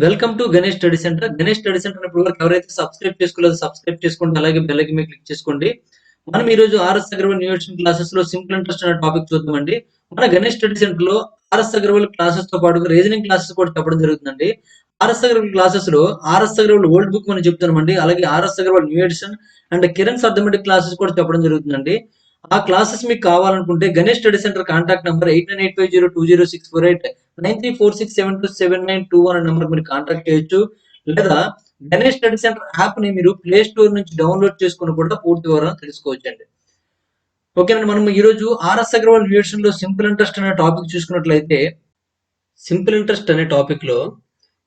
Welcome to Ganesh study centre. Ganesh study centre ఇప్పుడు వరకు ఎవరైతే సబ్స్క్రైబ్ చేసుకోలేదో సబ్స్క్రైబ్ చేసుకోండి. అలాగే బెల్ ఐకాన్ మీద క్లిక్ చేసుకోండి. మనం ఈ రోజు ఆర్ఎస్ అగర్వాల్ యూనివర్సిటీ క్లాసెస్ లో సింపుల్ ఇంట్రెస్ట్ అనే టాపిక్ చూద్దామండి. మన గణేష్ స్టడీ సెంటర్ లో ఆర్ఎస్ అగర్వాల్ క్లాసెస్ తో పాటు రీజనింగ్ క్లాసెస్ కూడా చెప్పడం జరుగుతుందండి. ఆర్ఎస్ అగర్వాల్ క్లాసెస్ లో ఆర్ఎస్ అగర్వాల్ ఓల్డ్ బుక్ మనం చెప్తున్నామండి. అలాగే RS Aggarwal new edition and Kiran arithmetic classes కూడా చెప్పడం జరుగుతుందండి. ఆ క్లాసెస్ మీకు కావాలనుకుంటే Ganesh study centre contact number 8985020648 9346727921 number మీరు కాంటాక్ట్ చేయొచ్చు. లేదా గణేష్ స్టడీ సెంటర్ యాప్ ని మీరు ప్లే స్టోర్ నుంచి డౌన్లోడ్ చేసుకుని కూడా పూర్తి వివరాలు తెలుసుకోవచ్చండి. ఓకేనండి, మనం ఈ రోజు ఆర్ఎస్ అగర్వాల్ యూనివర్సిటీ లో సింపుల్ ఇంట్రెస్ట్ అనే టాపిక్ చూసుకున్నట్లయితే, సింపుల్ ఇంట్రెస్ట్ అనే టాపిక్ లో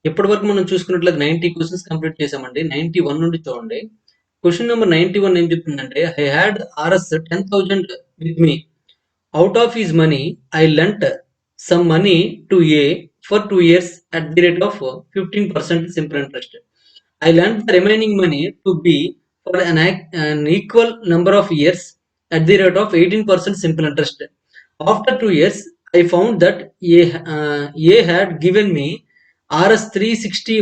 ఇప్పటి వరకు మనం చూసుకున్నట్లయితే 90 క్వశ్చన్స్ కంప్లీట్ చేసామండి. 91 నుండి చూడండి. క్వశ్చన్ నెంబర్ 91 ఏం చెప్తుందంటే, I had RS 10,000 with me. Out of his money, I lent some money to A for 2 years at the rate of 15% simple interest. I lent the remaining money to B for an equal number of years at the rate of 18% simple interest. After 2 years, I found that A had given me Rs 360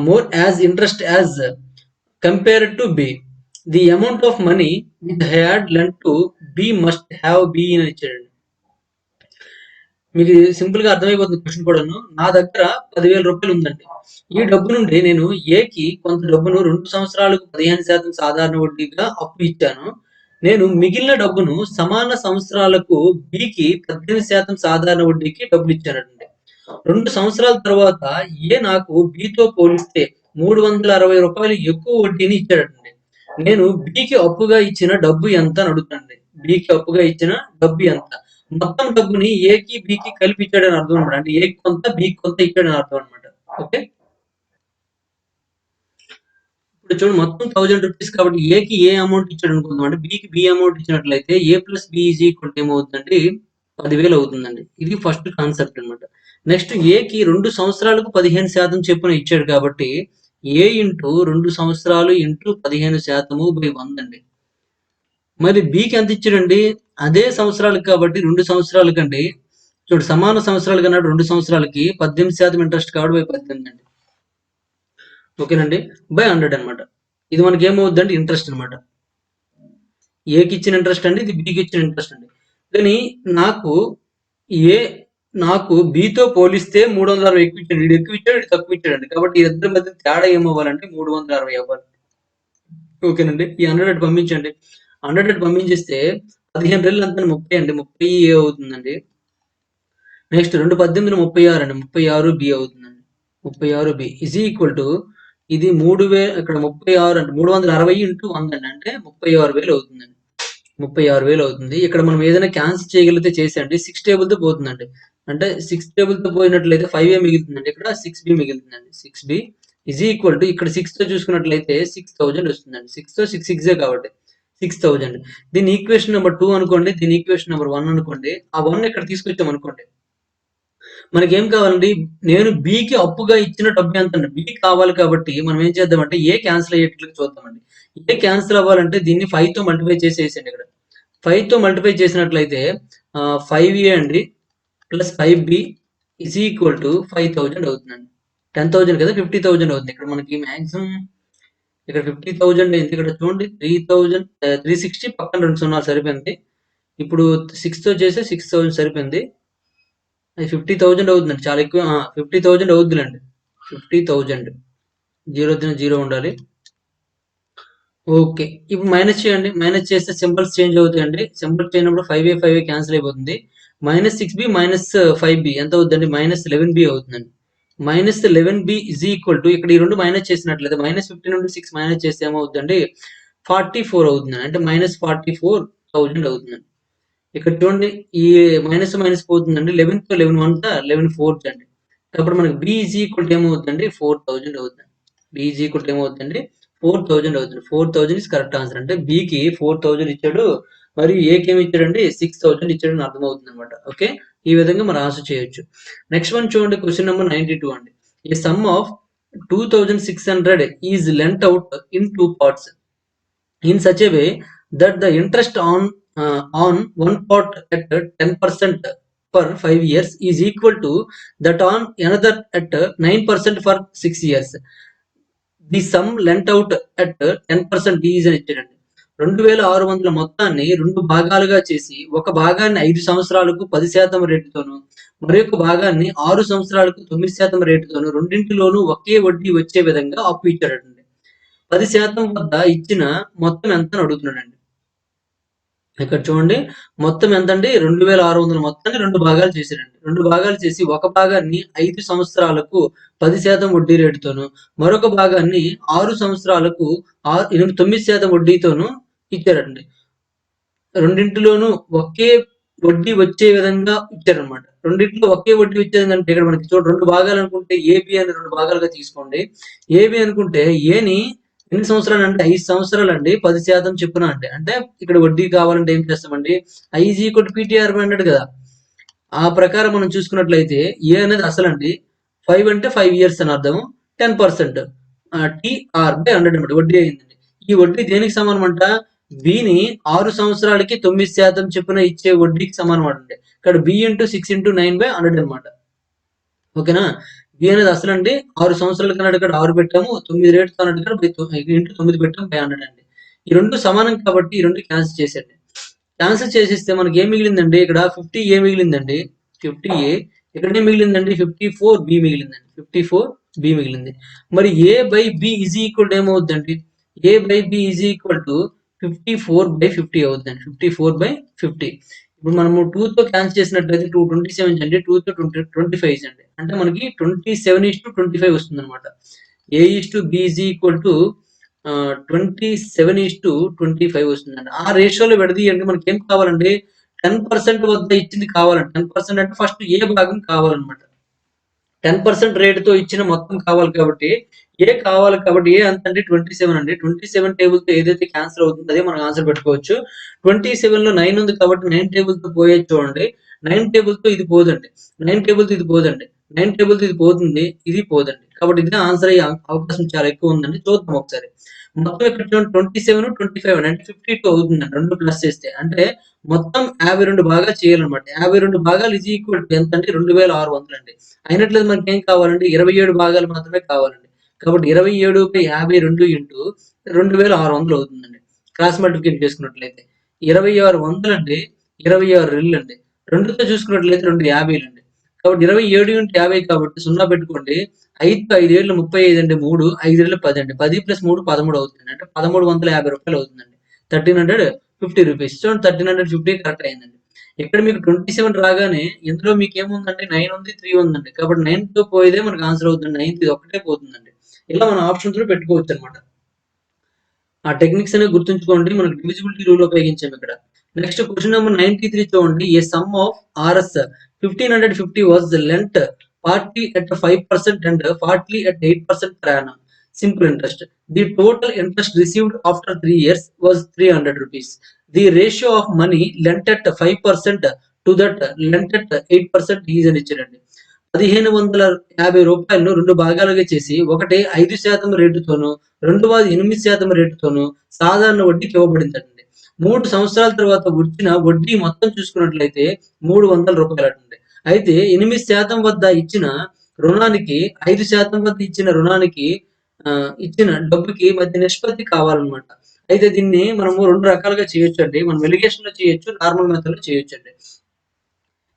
more as interest as compared to B. The amount of money which I had lent to B must have been అని ఇచ్చాడండి. మీకు simple గా అర్థమైపోతుంది question కూడాను. నా దగ్గర 10,000 రూపాయలు ఉందండి. ఈ డబ్బు నుండి నేను ఏకి కొంత డబ్బును 2 సంవత్సరాలకు 15% సాధారణ వడ్డీగా అప్పు ఇచ్చాను. నేను మిగిలిన డబ్బును సమాన సంవత్సరాలకు బికి 18% సాధారణ వడ్డీకి డబ్బులు ఇచ్చానండి. 2 సంవత్సరాల తర్వాత ఏ నాకు బితో పోలిస్తే 360 రూపాయలు ఎక్కువ వడ్డీని ఇచ్చాడండి. నేను బికి అప్పుగా ఇచ్చిన డబ్బు ఎంత అని అడుగుతానండి. బికి అప్పుగా ఇచ్చిన డబ్బు ఎంత? మొత్తం డబ్బుని ఏకి బికి కలిపి ఇచ్చాడని అర్థం అనమాట. అంటే ఏకి కొంత బికి కొంత ఇచ్చాడని అర్థం అనమాట. ఓకే, ఇప్పుడు చూడండి, మొత్తం 1000 రూపీస్ కాబట్టి ఏకి ఏ అమౌంట్ ఇచ్చాడు అనుకుందాం. అంటే బికి బి అమౌంట్ ఇచ్చినట్లయితే A plus B is equal to ఏమవుతుందండి? 10,000 అవుతుందండి. ఇది ఫస్ట్ కాన్సెప్ట్ అనమాట. నెక్స్ట్ ఏకి 2 సంవత్సరాలకు 15% చొప్పున ఇచ్చాడు కాబట్టి ఏ ఇంటూ 2 సంవత్సరాలు ఇంటూ 15% బై 100 అండి. మరి బికి ఎంత ఇచ్చాడండి? అదే సంవత్సరాలకు కాబట్టి 2 సంవత్సరాలకండి. చూడు, సమాన సంవత్సరాలు కన్నా 2 సంవత్సరాలకి 18% ఇంట్రెస్ట్ కాబట్టి బై 18 అండి. ఓకేనండి, బై 100 అనమాట. ఇది మనకి ఏమవుద్దండి? ఇంట్రెస్ట్ అనమాట. ఏకి ఇచ్చిన ఇంట్రెస్ట్ అండి, ఇది బికి ఇచ్చిన ఇంట్రెస్ట్ అండి. కానీ నాకు బితో పోలిస్తే 360 ఎక్కువ ఇచ్చాడు. ఇది ఎక్కువ ఇచ్చాడు, ఇది తక్కువ ఇచ్చాడండి. కాబట్టి ఇద్దరి మధ్య తేడా ఏమవ్వాలంటే 360 అవ్వాలి. ఓకేనండి, ఈ 100 పంపించండి. 100 పంపించేస్తే 15 రెళ్ళు అంతా 30 అండి. 30 ఏ అవుతుందండి. నెక్స్ట్ 2 18 36 అండి. 36 బి అవుతుందండి. 36 బి ఇజ్ ఈక్వల్ టు ఇది 3000 ఇక్కడ 36 అంటే 360 ఇంటూ 100 అండి. అంటే 36,000 అవుతుందండి. 36,000 అవుతుంది. ఇక్కడ మనం ఏదైనా క్యాన్సిల్ చేయగలిగితే చేసేయండి. 6 టేబుల్ తో పోతుందండి. అంటే 6 టేబుల్ తో పోయినట్లయితే 5 ఏ మిగులుతుందండి. ఇక్కడ 6 బి మిగులుతుందండి. 6 బి ఇజ్ ఈక్వల్ టు ఇక్కడ 6 తో చూసుకున్నట్లయితే 6000 వస్తుందండి. 6 తో 6 6 కాబట్టి 6000. దీని ఈక్వేషన్ నెంబర్ 2 అనుకోండి. దీని ఈక్వేషన్ నెంబర్ 1 అనుకోండి. ఆ 1 ఇక్కడ తీసుకొచ్చాం అనుకోండి. మనకి ఏం కావాలండి? నేను బికి అప్పుగా ఇచ్చిన డబ్బు ఎంత అండి? బి కావాలి కాబట్టి మనం ఏం చేద్దామంటే ఏ క్యాన్సిల్ అయ్యేట్లు చూద్దామండి. ఏ క్యాన్సిల్ అవ్వాలంటే దీన్ని 5 తో మల్టిప్లై చేసేయండి. ఇక్కడ 5 తో మల్టిప్లై చేసినట్లయితే 5a అండి plus 5b is equal to 5,000 అవుతుందండి. 10,000 కదా, 50,000 అవుతుంది. ఇక్కడ మనకి మాక్సిమం ఇక్కడ 50,000 అయింది. ఇక్కడ చూడండి 3,000 360 పక్కన 2 సున్నాలు సరిపోయింది. ఇప్పుడు 6 తో చేస్తే 6,000 సరిపోయింది. అది 50,000 అవుతుందండి. చాలా ఎక్కువ. 50,000 అవుతుందండి. 50,000 జీరో జీరో ఉండాలి. ఓకే, ఇప్పుడు మైనస్ చేయండి. మైనస్ చేస్తే సింబల్స్ చేంజ్ అవుతాయండి. సింబల్స్ చేయనప్పుడు 5a క్యాన్సిల్ అయిపోతుంది. -6b -5b ఎంత అవుతుందండి? -11b అవుతుందండి. -11b ఇజ్ ఈక్వల్ టు ఇక్కడ ఈ రెండు మైనస్ చేసినట్లయితే -50 నుండి 6 మైనస్ చేస్తే ఏమవుతుందండి? 44 అవుతుందండి. అంటే -44,000 అవుతుందండి. ఇక్కడ చూడండి, ఈ మైనస్ మైనస్ పోతుందండి. 11 తో 11 వన్ 11 ఫోర్త్ అండి. కాబట్టి మనకి బి ఈజ్ ఈక్వల్ టు ఏమవుతుందండి? 4,000 అవుతుంది. బి ఈజ్ ఈక్వల్ టు ఏమవుతుందండి? 4,000 అవుతుంది. 4,000 ఇస్ కరెక్ట్ ఆన్సర్. అంటే బికి 4,000 ఇచ్చాడు, మరియు ఏకి ఏమి ఇచ్చాడండి? 6,000 ఇచ్చాడు అని అర్థమవుతుంది అనమాట. ఓకే, ఈ విధంగా మనం ఆన్సర్ చేయొచ్చు. నెక్స్ట్ వన్ చూడండి, క్వశ్చన్ నెంబర్ 92 అండి. A sum of 2,600 is lent out in 2 parts in such a way that the interest on one part at 10% for 5 years is equal to that on another at 9% for 6 years. The sum lent out at 10% is అని ఇచ్చాడండి. 2600 మొత్తాన్ని 2 భాగాలుగా చేసి ఒక భాగాన్ని 5 సంవత్సరాలకు 10% రేటుతోను మరొక భాగాన్ని 6 సంవత్సరాలకు 9% రేటుతోను రెండింటిలోనూ ఒకే వడ్డీ వచ్చే విధంగా అప్పు ఇచ్చాడండి. 10% వద్ద ఇచ్చిన మొత్తం ఎంత అని అడుగుతున్నాడండి. ఇక్కడ చూడండి మొత్తం ఎంతండి 2600 మొత్తాన్ని 2 భాగాలు చేశారండి. 2 భాగాలు చేసి ఒక భాగాన్ని 5 సంవత్సరాలకు 10% వడ్డీ రేటుతోను మరొక భాగాన్ని 6 సంవత్సరాలకు 9% వడ్డీతోను ఇచ్చారండి. రెండింటిలోనూ ఒకే వడ్డీ వచ్చే విధంగా ఇచ్చారనమాట. రెండింటిలో ఒకే వడ్డీ వచ్చేదంటే ఇక్కడ మనకి చూడండి 2 భాగాలు అనుకుంటే ఏబి అని 2 భాగాలుగా తీసుకోండి. ఏబి అనుకుంటే ఏని ఎన్ని సంవత్సరాలు అంటే 5 సంవత్సరాలు అండి 10% చెప్పున అంటే ఇక్కడ వడ్డీ కావాలంటే ఏం చేస్తామండి I is equal to PTR అన్నాడు కదా, ఆ ప్రకారం మనం చూసుకున్నట్లయితే ఏ అనేది అసలండి 5 అంటే 5 ఇయర్స్ అని అర్థం 10% టిఆర్ బై 100 అనమాట వడ్డీ అయిందండి. ఈ వడ్డీ దేనికి సమానం అంట బిని 6 సంవత్సరాలకి 9% చెప్పున ఇచ్చే వడ్డీకి సమానం అండి. ఇక్కడ బి ఇంటూ 6 ఇంటూ 9/100 అనమాట. ఓకేనా, బి అనేది అసలు అండి 6 సంవత్సరాల కన్నా ఇక్కడ 6 పెట్టాము, 9 రేట్స్ అన్నట్టు ఇక్కడ ఇంటూ 9 పెట్టాము 500 అండి. ఈ రెండు సమానం కాబట్టి ఈ రెండు క్యాన్సిల్ చేసేయండి. క్యాన్సిల్ చేసేస్తే మనకి ఏం మిగిలిందండి ఇక్కడ 50 ఏ మిగిలిందండి 50 ఏ, ఇక్కడ ఏం మిగిలిందండి 54 బి మిగిలిందండి 54 బి మిగిలింది. మరి A by B is equal ఏమవుద్దండి A by B is equal to 54/50 అవుతుందండి 54/50. ఇప్పుడు మనము 2 తో క్యాన్సిల్ చేసినట్లయితే 2 27 అండి 2 తో 25 అండి అంటే మనకి 27:25 వస్తుంది అనమాట. ఏ is to be is equal to 27:25 వస్తుందండి. ఆ రేషియోలో విడదీయండి. మనకి ఏం కావాలండి 10% వద్ద ఇచ్చింది కావాలండి. 10% అంటే ఫస్ట్ ఏ భాగం కావాలన్నమాట. 10% రేటుతో ఇచ్చిన మొత్తం కావాలి కాబట్టి ఏ కావాలి కాబట్టి ఏ అంత అంటే 27 అండి. 27 టేబుల్ తో ఏదైతే క్యాన్సిల్ అవుతుందో అదే మనం ఆన్సర్ పెట్టుకోవచ్చు. 27 లో 9 ఉంది కాబట్టి 9 టేబుల్ తో పోయేది చూడండి. 9 టేబుల్ తో ఇది పోదండి. 9 టేబుల్ తో ఇది పోదండి. 9 టేబుల్ తో ఇది పోతుంది, ఇది పోదండి. కాబట్టి ఇది ఆన్సర్ అయ్యే అవకాశం చాలా ఎక్కువ ఉందండి. చూద్దాం ఒకసారి. మొత్తం ఇక్కడ చూడండి 27, 25 అంటే 52 అవుతుందండి. 2 ప్లస్ చేస్తే అంటే మొత్తం 52 భాగాలు చేయాలన్నమాట. 52 భాగాలు ఈజ్ ఈక్వల్ టు ఎంత అంటే 2600 అండి. అయినట్లయితే మనకి ఏం కావాలంటే 27 భాగాలు మాత్రమే కావాలండి. కాబట్టి 27/52 ఇంటూ 2600 అవుతుందండి. క్రాస్ మల్టిప్లికేషన్ చేసుకున్నట్లయితే 2600 అండి 26 రెళ్ళు అండి. 2తో చూసుకున్నట్లయితే 2 50 అండి. కాబట్టి 27 ఇంటూ 50 కాబట్టి 0 పెట్టుకోండి. 5 5 ఏళ్ళు 35 అండి 3 5 ఏళ్ళు 10 అండి. 10 + 3 13 అవుతుంది. అంటే 1350 రూపాయలు అవుతుందండి. 1350 రూపీస్. చూడండి 1350 కరెక్ట్ అయిందండి. ఇక్కడ మీకు 27 రాగానే ఇందులో మీకు ఏముందంటే 9 ఉంది 3 ఉందండి. కాబట్టి 9తో పోయేదే మనకు ఆన్సర్ అవుతుంది. 9th ఇది ఒక్కటే పోతుందండి. ఇలా మనం ఆప్షన్స్ లో పెట్టుకోవచ్చు అనమాట. ఆ టెక్నిక్స్ అనేవి గుర్తుంచుకోండి. మనకు డివిజిబిలిటీ రూల్ ఉపయోగించాము ఇక్కడ. నెక్స్ట్ క్వశ్చన్ నెంబర్ 93 చూడండి. A sum of R S 1550 was lent partly at 5% and partly at 8% per annum. Simple interest. The total interest received after 3 years was 300 rupees. The ratio of money lent at 5% to that lent at 8% is అని ఇచ్చారండి. 1550 రూపాయలను 2 భాగాలుగా చేసి ఒకటి 5% రేటుతోను రెండవది 8% రేటుతోను సాధారణ వడ్డీకి ఇవ్వబడిందండి. 3 సంవత్సరాల తర్వాత వచ్చిన వడ్డీ మొత్తం చూసుకున్నట్లయితే 300 రూపాయలండి. అయితే 8% వద్ద ఇచ్చిన రుణానికి 5% వద్ద ఇచ్చిన రుణానికి ఇచ్చిన డబ్బుకి మధ్య నిష్పత్తి కావాలన్నమాట. అయితే దీన్ని మనము 2 రకాలుగా చేయొచ్చండి. మనం ఎలిగేషన్ లో చేయొచ్చు, నార్మల్ మెథడ్ లో చేయొచ్చండి.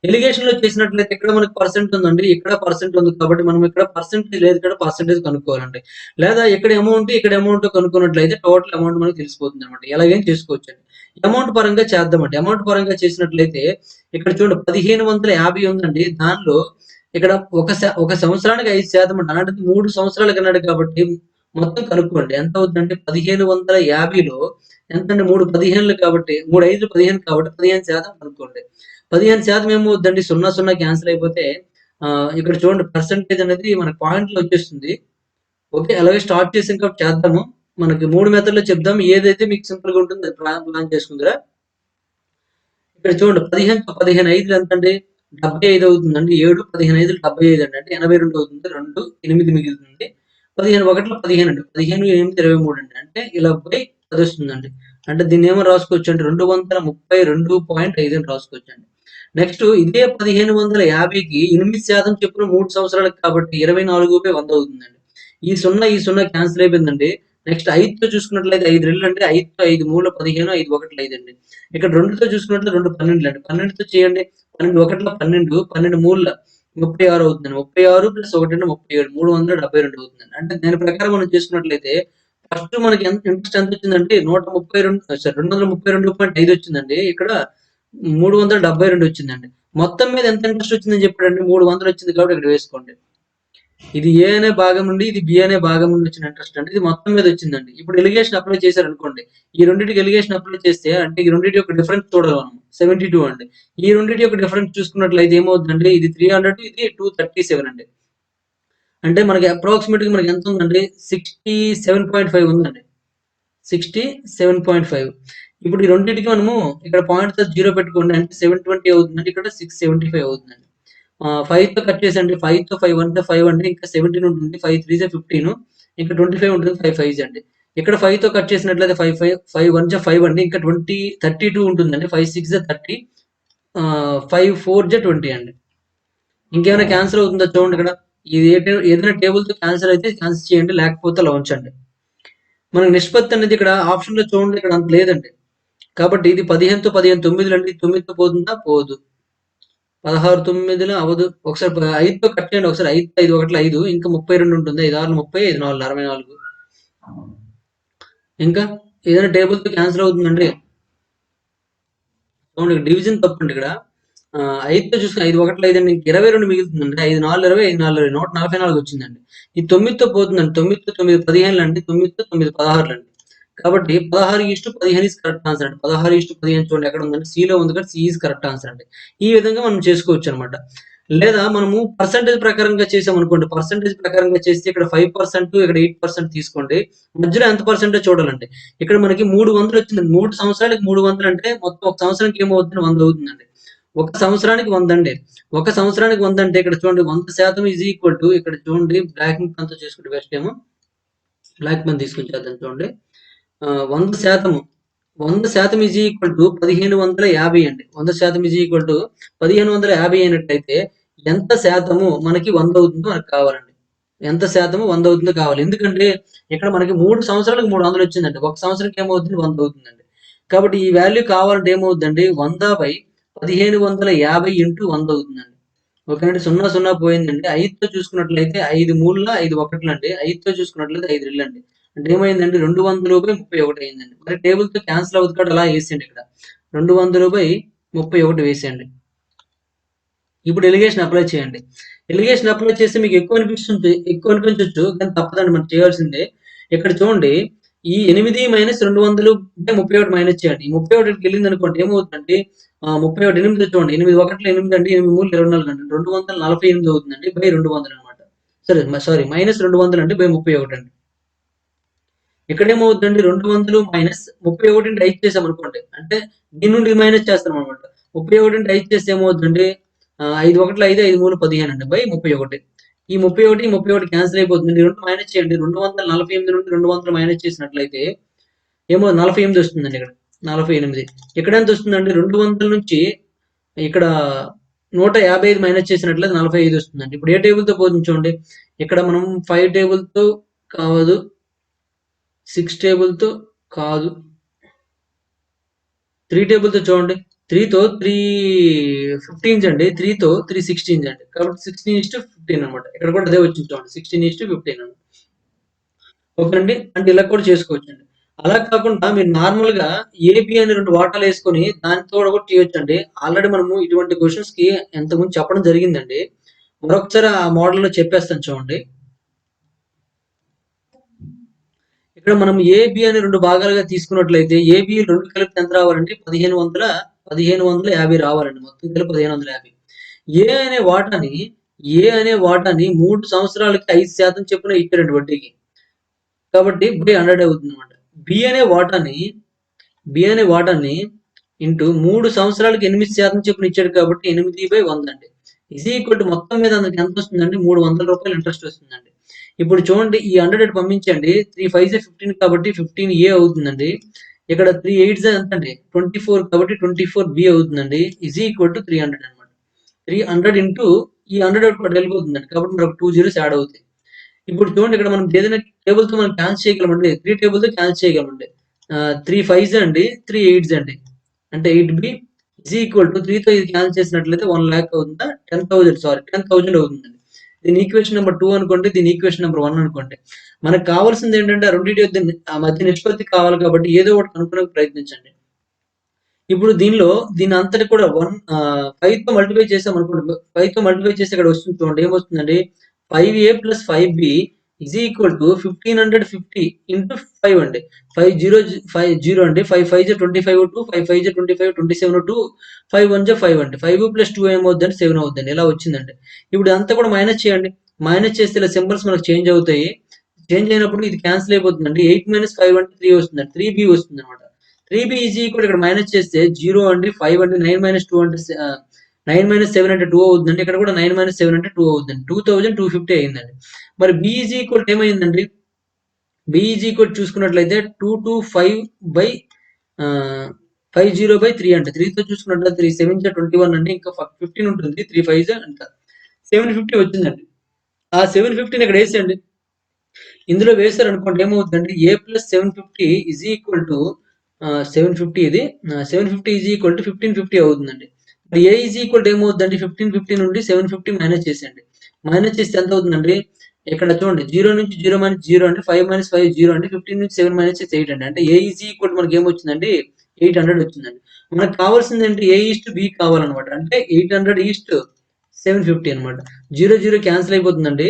ఎలిగేషన్ లో చేసినట్లయితే ఇక్కడ మనకు పర్సెంట్ ఉందండి, ఇక్కడ పర్సెంట్ ఉంది కాబట్టి మనం ఇక్కడ పర్సెంటేజ్ లేదు, ఇక్కడ పర్సెంటేజ్ కనుక్కోవాలండి. లేదా ఇక్కడ అమౌంట్ కనుక్కున్నట్లయితే టోటల్ అమౌంట్ మనకు తెలిసిపోతుంది అనమాట. ఎలాగైనా చేసుకోవచ్చండి. అమౌంట్ పరంగా చేద్దామండి. అమౌంట్ పరంగా చేసినట్లయితే ఇక్కడ చూడండి 1550 ఉందండి. దానిలో ఇక్కడ ఒక సంవత్సరానికి 5% అంట. అలాంటి 3 సంవత్సరాలకు అన్నాడు కాబట్టి మొత్తం కనుక్కోండి. ఎంత అవుతుందంటే 1550లో ఎంతండి 3 15లు కాబట్టి 3 5 15 కాబట్టి 15% కనుక్కోండి. 15% ఏమవుద్దండి 0 0 క్యాన్సిల్ అయిపోతే ఇక్కడ చూడండి పర్సెంటేజ్ అనేది మన పాయింట్‌లో వచ్చేస్తుంది. ఓకే. అలాగే స్టార్ట్ చేసి ఇంకా చేద్దాము. మనకి 3 మెథడ్‌లో చెప్దాం. ఏదైతే మీకు సింపుల్‌గా ఉంటుందో అది ప్లాన్ చేసుకుందురా. ఇక్కడ చూడండి 15 5 ఎంతండి 75 అవుతుందండి. 7 15 5 75 అండి. అంటే 82 అవుతుంది. 2 8 మిగులుతుంది. 15 1లో 15 అండి. 15 8 23 అండి. అంటే ఇలా బై 10 వస్తుందండి. అంటే దీన్ని ఏమని రాసుకోవచ్చు అంటే 232.5 అని రాసుకోవచ్చండి. నెక్స్ట్ ఇదే 1550కి 8% చొప్పున 3 సంవత్సరాలకు కాబట్టి 24/100 అవుతుందండి. ఈ సున్నా క్యాన్సిల్ అయిపోయిందండి. నెక్స్ట్ 5తో చూసుకున్నట్లయితే 5 రెళ్ళు అంటే 5తో 5 మూల 15, 5 ఒకట్ల 5 అండి. ఇక్కడ 2తో చూసుకున్నట్లయితే 2 12 అండి. 12తో చేయండి. 12 ఒకట్ల 12, 12 మూల 36 అవుతుందండి. 36 ప్లస్ 1 అంటే 37, 372 అవుతుందండి. అంటే దీని ప్రకారం మనం చేసుకున్నట్లయితే ఫస్ట్ మనకి ఇంట్రెస్ట్ ఎంత వచ్చిందంటే 232.5 వచ్చిందండి. ఇక్కడ 372 వచ్చిందండి. మొత్తం మీద ఎంత ఇంట్రెస్ట్ వచ్చిందని చెప్పాడండి? 300 వచ్చింది కాబట్టి ఇక్కడ వేసుకోండి. ఇది ఏ అనే భాగం నుండి ఇది బి అనే భాగం నుండి వచ్చిన ఇంట్రెస్ట్ అండి. ఇది మొత్తం మీద వచ్చిందండి. ఇప్పుడు ఎలిగేషన్ అప్లై చేశారనుకోండి. ఈ రెండింటికి ఎలిగేషన్ అప్లై చేస్తే అంటే ఈ రెండింటి యొక్క డిఫరెన్స్ చూడాలి మనం. 72 అండి. ఈ రెండింటి యొక్క డిఫరెన్స్ చూసుకున్నట్లయితే ఏమవుతుందండి? ఇది 300, ఇది 237 అండి. అంటే మనకి అప్రాక్సిమేట్ గా మనకి ఎంత ఉందండి? 67.5 ఉందండి. 67.5. ఇప్పుడు ఈ రెండింటికి మనము ఇక్కడ పాయింట్ తో 0 పెట్టుకోండి. అంటే 720 అవుతుందండి. ఇక్కడ 675 అవుతుందండి. 5తో కట్ చేసండి. 5తో 5 అంటే 5 అండి. ఇంకా 17 ఉంటుంది. 5 3 15. ఇంకా 25 ఉంటుంది. 5 5 అండి. ఇక్కడ 5తో కట్ చేసినట్లయితే 5 5 5 1 5 అండి. ఇంకా 32 ఉంటుందండి. 5 6 30. 5 4 20 అండి. ఇంకేమైనా క్యాన్సిల్ అవుతుందో చూడండి ఇక్కడ. ఇది ఏదైనా టేబుల్ తో క్యాన్సిల్ అయితే క్యాన్సిల్ చేయండి. లేకపోతే అలా ఉంచండి. మనకు నిష్పత్తి అనేది ఇక్కడ ఆప్షన్ లో చూడండి ఇక్కడ అంత లేదండి. కాబట్టి ఇది 15తో 15 9 అండి. 9తో పోతుందా? పోదు. 16 9 అవ్వదు. ఒకసారి 5తో కట్ చేయండి. ఒకసారి 5 5 ఒకట్ల 5 ఇంకా 32 ఉంటుంది. 5 6 30, 5 4 64. ఇంకా ఏదైనా టేబుల్ తో క్యాన్సిల్ అవుతుందండి. చూడండి డివిజన్ తప్పండి ఇక్కడ. 5తో చూసుకుని 5 ఒకట్ల 5 అండి. 22 మిగులుతుందండి. 5 4 20, 5 4 20, 144 వచ్చిందండి. ఈ 9తో పోతుందండి. 9తో 9 15 అండి. 9తో 9 16 అండి. కాబట్టి 16:15 ఈస్ కరెక్ట్ ఆన్సర్ అండి. 16:15 చూడండి ఎక్కడ ఉందంటే సిలో ఉంది కాబట్టి సి ఈజ్ కరెక్ట్ ఆన్సర్ అండి. ఈ విధంగా మనం చేసుకోవచ్చు అనమాట. లేదా మనము పర్సంటేజ్ ప్రకారంగా చేసామనుకోండి. పర్సంటేజ్ ప్రకారంగా చేస్తే ఇక్కడ 5%, ఇక్కడ 8% తీసుకోండి. మధ్యలో ఎంత పర్సెంటేజ్ చూడాలండి. ఇక్కడ మనకి 300 వచ్చిందండి. 3 సంవత్సరాలకి 300 అంటే మొత్తం ఒక సంవత్సరానికి ఏమవుతుంది? 100 అవుతుందండి. ఒక సంవత్సరానికి 100 అండి. ఒక సంవత్సరానికి 100 అంటే ఇక్కడ చూడండి 100% ఈజ్ ఈక్వల్ టు ఇక్కడ చూడండి బ్లాక్ ఇంక్ అంతా చేసుకుంటే బెస్ట్ ఏమో. బ్లాక్ పెన్ తీసుకొని చేద్దాం చూడండి. 100% 100% ఈజ్ ఈక్వల్ టు 1550 అండి. 100% ఈజ్ ఈక్వల్ టు 1550 అయినట్టయితే ఎంత శాతము మనకి 100 అవుతుందో మనకు కావాలండి. ఎంత శాతము 100 అవుతుందో కావాలి. ఎందుకంటే ఇక్కడ మనకి 3 సంవత్సరాలకు 300 వచ్చిందండి. ఒక సంవత్సరానికి ఏమవుతుంది? 100 అవుతుందండి. కాబట్టి ఈ వాల్యూ కావాలంటే ఏమవుతుందండి? 100/1550 ఇంటూ 100 అవుతుందండి. ఓకేనండి. 0 0 పోయిందండి. 5తో చూసుకున్నట్లయితే 5 మూలల 5 ఒకట్లండి. 5తో చూసుకున్నట్లయితే 5 రెళ్ళండి. అంటే ఏమైందండి? 200/31 అయిందండి. మరి టేబుల్‌తో క్యాన్సిల్ అవుతుంది కాబట్టి అలా ఏసేయండి ఇక్కడ. 200/31 వేసేయండి. ఇప్పుడు ఎలిగేషన్ అప్లై చేయండి. ఎలిగేషన్ అప్లై చేస్తే మీకు ఎక్కువ అనిపించొచ్చు. కానీ తప్పదండి మనం చేయాల్సిందే. ఇక్కడ చూడండి ఈ 8 - 200/31 మైనస్ చేయండి. ఈ 31కి వెళ్ళిందనుకోండి ఏమవుతుందంటే 31 8 చూడండి. 8 ఒకట్ల 8 అండి. 8 మూలలు 24 అండి. 248 అవుతుందండి. బై 200 అనమాట. సారీ -200 అండి బై 31 అండి. ఇక్కడేమవుతుందండి 200 మైనస్ 31 5 చేసామనుకోండి. అంటే దీని నుండి మైనస్ చేస్తామనమాట. 31 5 చేస్తే ఏమవుతుందండి 5 ఒకట్ల 5, 5 మూల 15 అండి బై 31. ఈ 31 క్యాన్సిల్ అయిపోతుంది. ఈ 2 మైనస్ చేయండి. 248 నుండి 200 మైనస్ చేసినట్లయితే ఏమో 48 వస్తుందండి ఇక్కడ. 48. ఇక్కడెంత వస్తుందండి? 200 నుంచి ఇక్కడ 155 మైనస్ చేసినట్లయితే 45 వస్తుందండి. ఇప్పుడు ఏ టేబుల్‌తో పోతుంది చూడండి. ఇక్కడ మనం 5 టేబుల్‌తో కాదు. 6 టేబుల్‌తో కాదు. 3 టేబుల్‌తో చూడండి. 3తో 3 15 అండి. 3తో 3 16 అండి. కాబట్టి 16:15 అనమాట. ఇక్కడ కూడా అదే వచ్చింది చూడండి. 16:15 అని. ఓకేనండి. అంటే ఇలా కూడా చేసుకోవచ్చండి. అలా కాకుండా మీరు నార్మల్‌గా ఏబీ అని 2 వాటాలేసుకొని దానితో కూడా చేయొచ్చండి. ఆల్రెడీ మనము ఇటువంటి క్వెషన్స్‌కి ఇంతకుముందు చెప్పడం జరిగిందండి. మరొకసారి ఆ మోడల్‌లో చెప్పేస్తాను చూడండి. ఇక్కడ మనం ఏబి అని 2 భాగాలుగా తీసుకున్నట్లయితే ఏబి 2 కలిపితే ఎంత రావాలండి? 1550 రావాలండి. మొత్తం కలిపి 1550. ఏ అనే వాటాని ఏ అనే వాటాని 3 సంవత్సరాలకి 5% చొప్పున ఇచ్చారండి వడ్డీకి. కాబట్టి బై 100 అవుతుందన్నమాట. బి అనే వాటాని బి అనే వాటాని ఇంటూ 3 సంవత్సరాలకి 8% చొప్పున ఇచ్చాడు కాబట్టి 8/100 అండి. ఈజ్ ఈక్వల్ టు మొత్తం మీద అందుకు ఎంత వస్తుందండి? రూ. 300 ఇంట్రెస్ట్ వస్తుందండి. ఇప్పుడు చూడండి ఈ 100 పంపించండి. 3 5 15 కాబట్టి 15 అవుతుందండి. ఇక్కడ 3 8 ఎంత అండి 24 కాబట్టి 24b అవుతుందండి ఈజ్ ఈక్వల్ టు 300 అనమాట. 300 ఇంటూ ఈ 100 ఒకటి వెళ్ళిపోతుందండి కాబట్టి మనకు 2 జీరోస్ యాడ్ అవుతాయి. ఇప్పుడు చూడండి ఇక్కడ మనం ఏదైనా టేబుల్‌తో మనం క్యాన్సల్ చేయగలమండి. 3 టేబుల్‌తో క్యాన్సల్ చేయగలమండి. 3 5s అండి, 3 8s అండి. అంటే 8b ఈజ్ ఈక్వల్ టు 3తో ఇది క్యాన్సల్ చేసినట్లయితే 1,00,000 అవుతుందా? 10,000 సారీ 10,000 అవుతుందండి. దీని ఈక్వేషన్ నెంబర్ 2 అనుకోండి. దీని ఈక్వేషన్ నెంబర్ 1 అనుకోండి. మనకు కావాల్సింది ఏంటంటే ఆ రెండిటి ఆ మధ్య నిష్పత్తి కావాలి కాబట్టి ఏదో ఒకటి కనుక్కోవడానికి ప్రయత్నించండి. ఇప్పుడు దీని అంతటి కూడా 5తో మల్టిప్లై చేసామనుకోండి. 5తో మల్టిప్లై చేస్తే ఇక్కడ వస్తుంది చూడండి. ఏమొస్తుందండి 5a + 5b is equal to 1550 into 5 అండి. 50 అండి. 5 5 జా 25 2 5 5 జా 25 27 2 5 1 జా 5 అండి. 5 + 2 ఏమవుద్దండి 7 అవుద్దండి. ఇలా వచ్చిందండి. ఇప్పుడు ఇదంతా కూడా మైనస్ చేయండి. మైనస్ చేస్తే ఇలా సింబల్స్ మనకు చేంజ్ అవుతాయి. చేంజ్ అయినప్పుడు ఇది క్యాన్సిల్ అయిపోతుందండి. 8 - 5 అంటే 3 వస్తుందండి. 3b వస్తుందన్నమాట. 3b ఈజ్ ఈక్వల్ ఇక్కడ మైనస్ చేస్తే 0 అండి 5 అండి 9 - 2 అంటే 9 - 7 అంటే 2 అవుతుందండి. ఇక్కడ కూడా 9 - 7 అంటే 2 అవుతుందండి. 2250 అయిందండి. మరి b ఈజ్ ఈక్వల్ ఏమైందండి? b ఈజ్ ఈక్వల్ చూసుకున్నట్లయితే 225 బై 50/3 అంటే 3తో చూసుకున్నట్లయితే 3 7 21 అండి. ఇంకా 15 ఉంటుంది. 3 5 అంట 750 వచ్చిందండి. ఆ 750ని ఇక్కడ వేసేయండి. ఇందులో వేశారనుకోండి ఏమవుతుందండి a + 750 ఈజ్ ఈక్వల్ టు 750 ఇది 750 ఈజ్ ఈక్వల్ టు 1550 అవుతుందండి. మరి a ఈజ్ ఈక్వల్ టు ఏమవుతుందండి 1550 నుండి 750 మైనస్ చేసేయండి. మైనస్ చేస్తే ఎంత అవుతుందండి? ఇక్కడ చూడండి 0 నుంచి 0 - 0 అంటే 5 - 5 0 అంటే 15 నుంచి 7 మైనస్ చేస్తే 8 అండి. అంటే a ఈజ్ ఈక్వల్ మనకి ఏమొచ్చిందండి 800 వచ్చిందండి. మనకు కావాల్సింది ఏంటి a/b కావాలన్నమాట. అంటే 800:750 అనమాట. 0 0 క్యాన్సిల్ అయిపోతుందండి.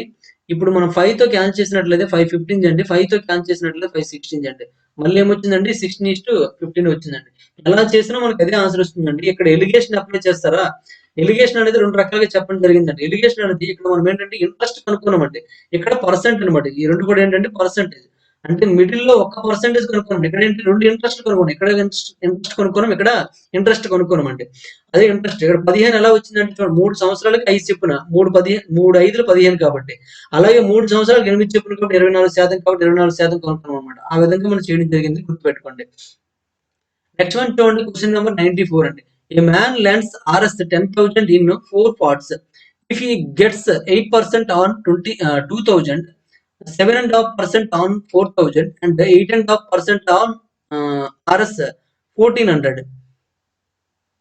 ఇప్పుడు మనం 5తో క్యాన్సిల్ చేసినట్లయితే 5 15 అండి. 5తో క్యాన్సిల్ చేసినట్లయితే 5 16 అండి. మళ్ళీ ఏమొచ్చిందండి 16:15 వచ్చిందండి. ఎలా చేసినా మనకు అదే ఆన్సర్ వస్తుందండి. ఇక్కడ ఎలిగేషన్ అప్లై చేస్తారా? ఎలిగేషన్ అనేది 2 రకాలుగా చెప్పడం జరిగిందండి. ఎలిగేషన్ అనేది ఇక్కడ మనం ఏంటంటే ఇంట్రెస్ట్ కనుక్కున్నామండి. ఇక్కడ పర్సెంట్ అనమాట. ఈ 2 కూడా ఏంటంటే పర్సెంటేజ్. అంటే మిడిల్‌లో ఒక్క పర్సెంటేజ్ కనుక్కున్నాం. ఇక్కడ ఏంటి 2 ఇంట్రెస్ట్ కనుక్కున్నాం. ఇక్కడ ఇంట్రెస్ట్ కనుక్కున్నాం. ఇక్కడ ఇంట్రెస్ట్ కనుక్కున్నామండి. అదే ఇంట్రెస్ట్. ఇక్కడ 15 ఎలా వచ్చిందంటే చూడండి 3 సంవత్సరాలకి 5 చొప్పున 3 5లు 15 కాబట్టి. అలాగే 3 సంవత్సరాలకు 8 చొప్పున కాబట్టి 24% కాబట్టి 24% కనుక్కున్నాం అనమాట. ఆ విధంగా మనం చేయడం జరిగింది. గుర్తుపెట్టుకోండి. నెక్స్ట్ వన్ చూడండి క్వెషన్ నెంబర్ 94 అండి. ఏ man lends Rs 10,000 in 4 parts. If he gets 8% on 2,000, 7.5% on 4,000 and 8.5% on Rs 1,400.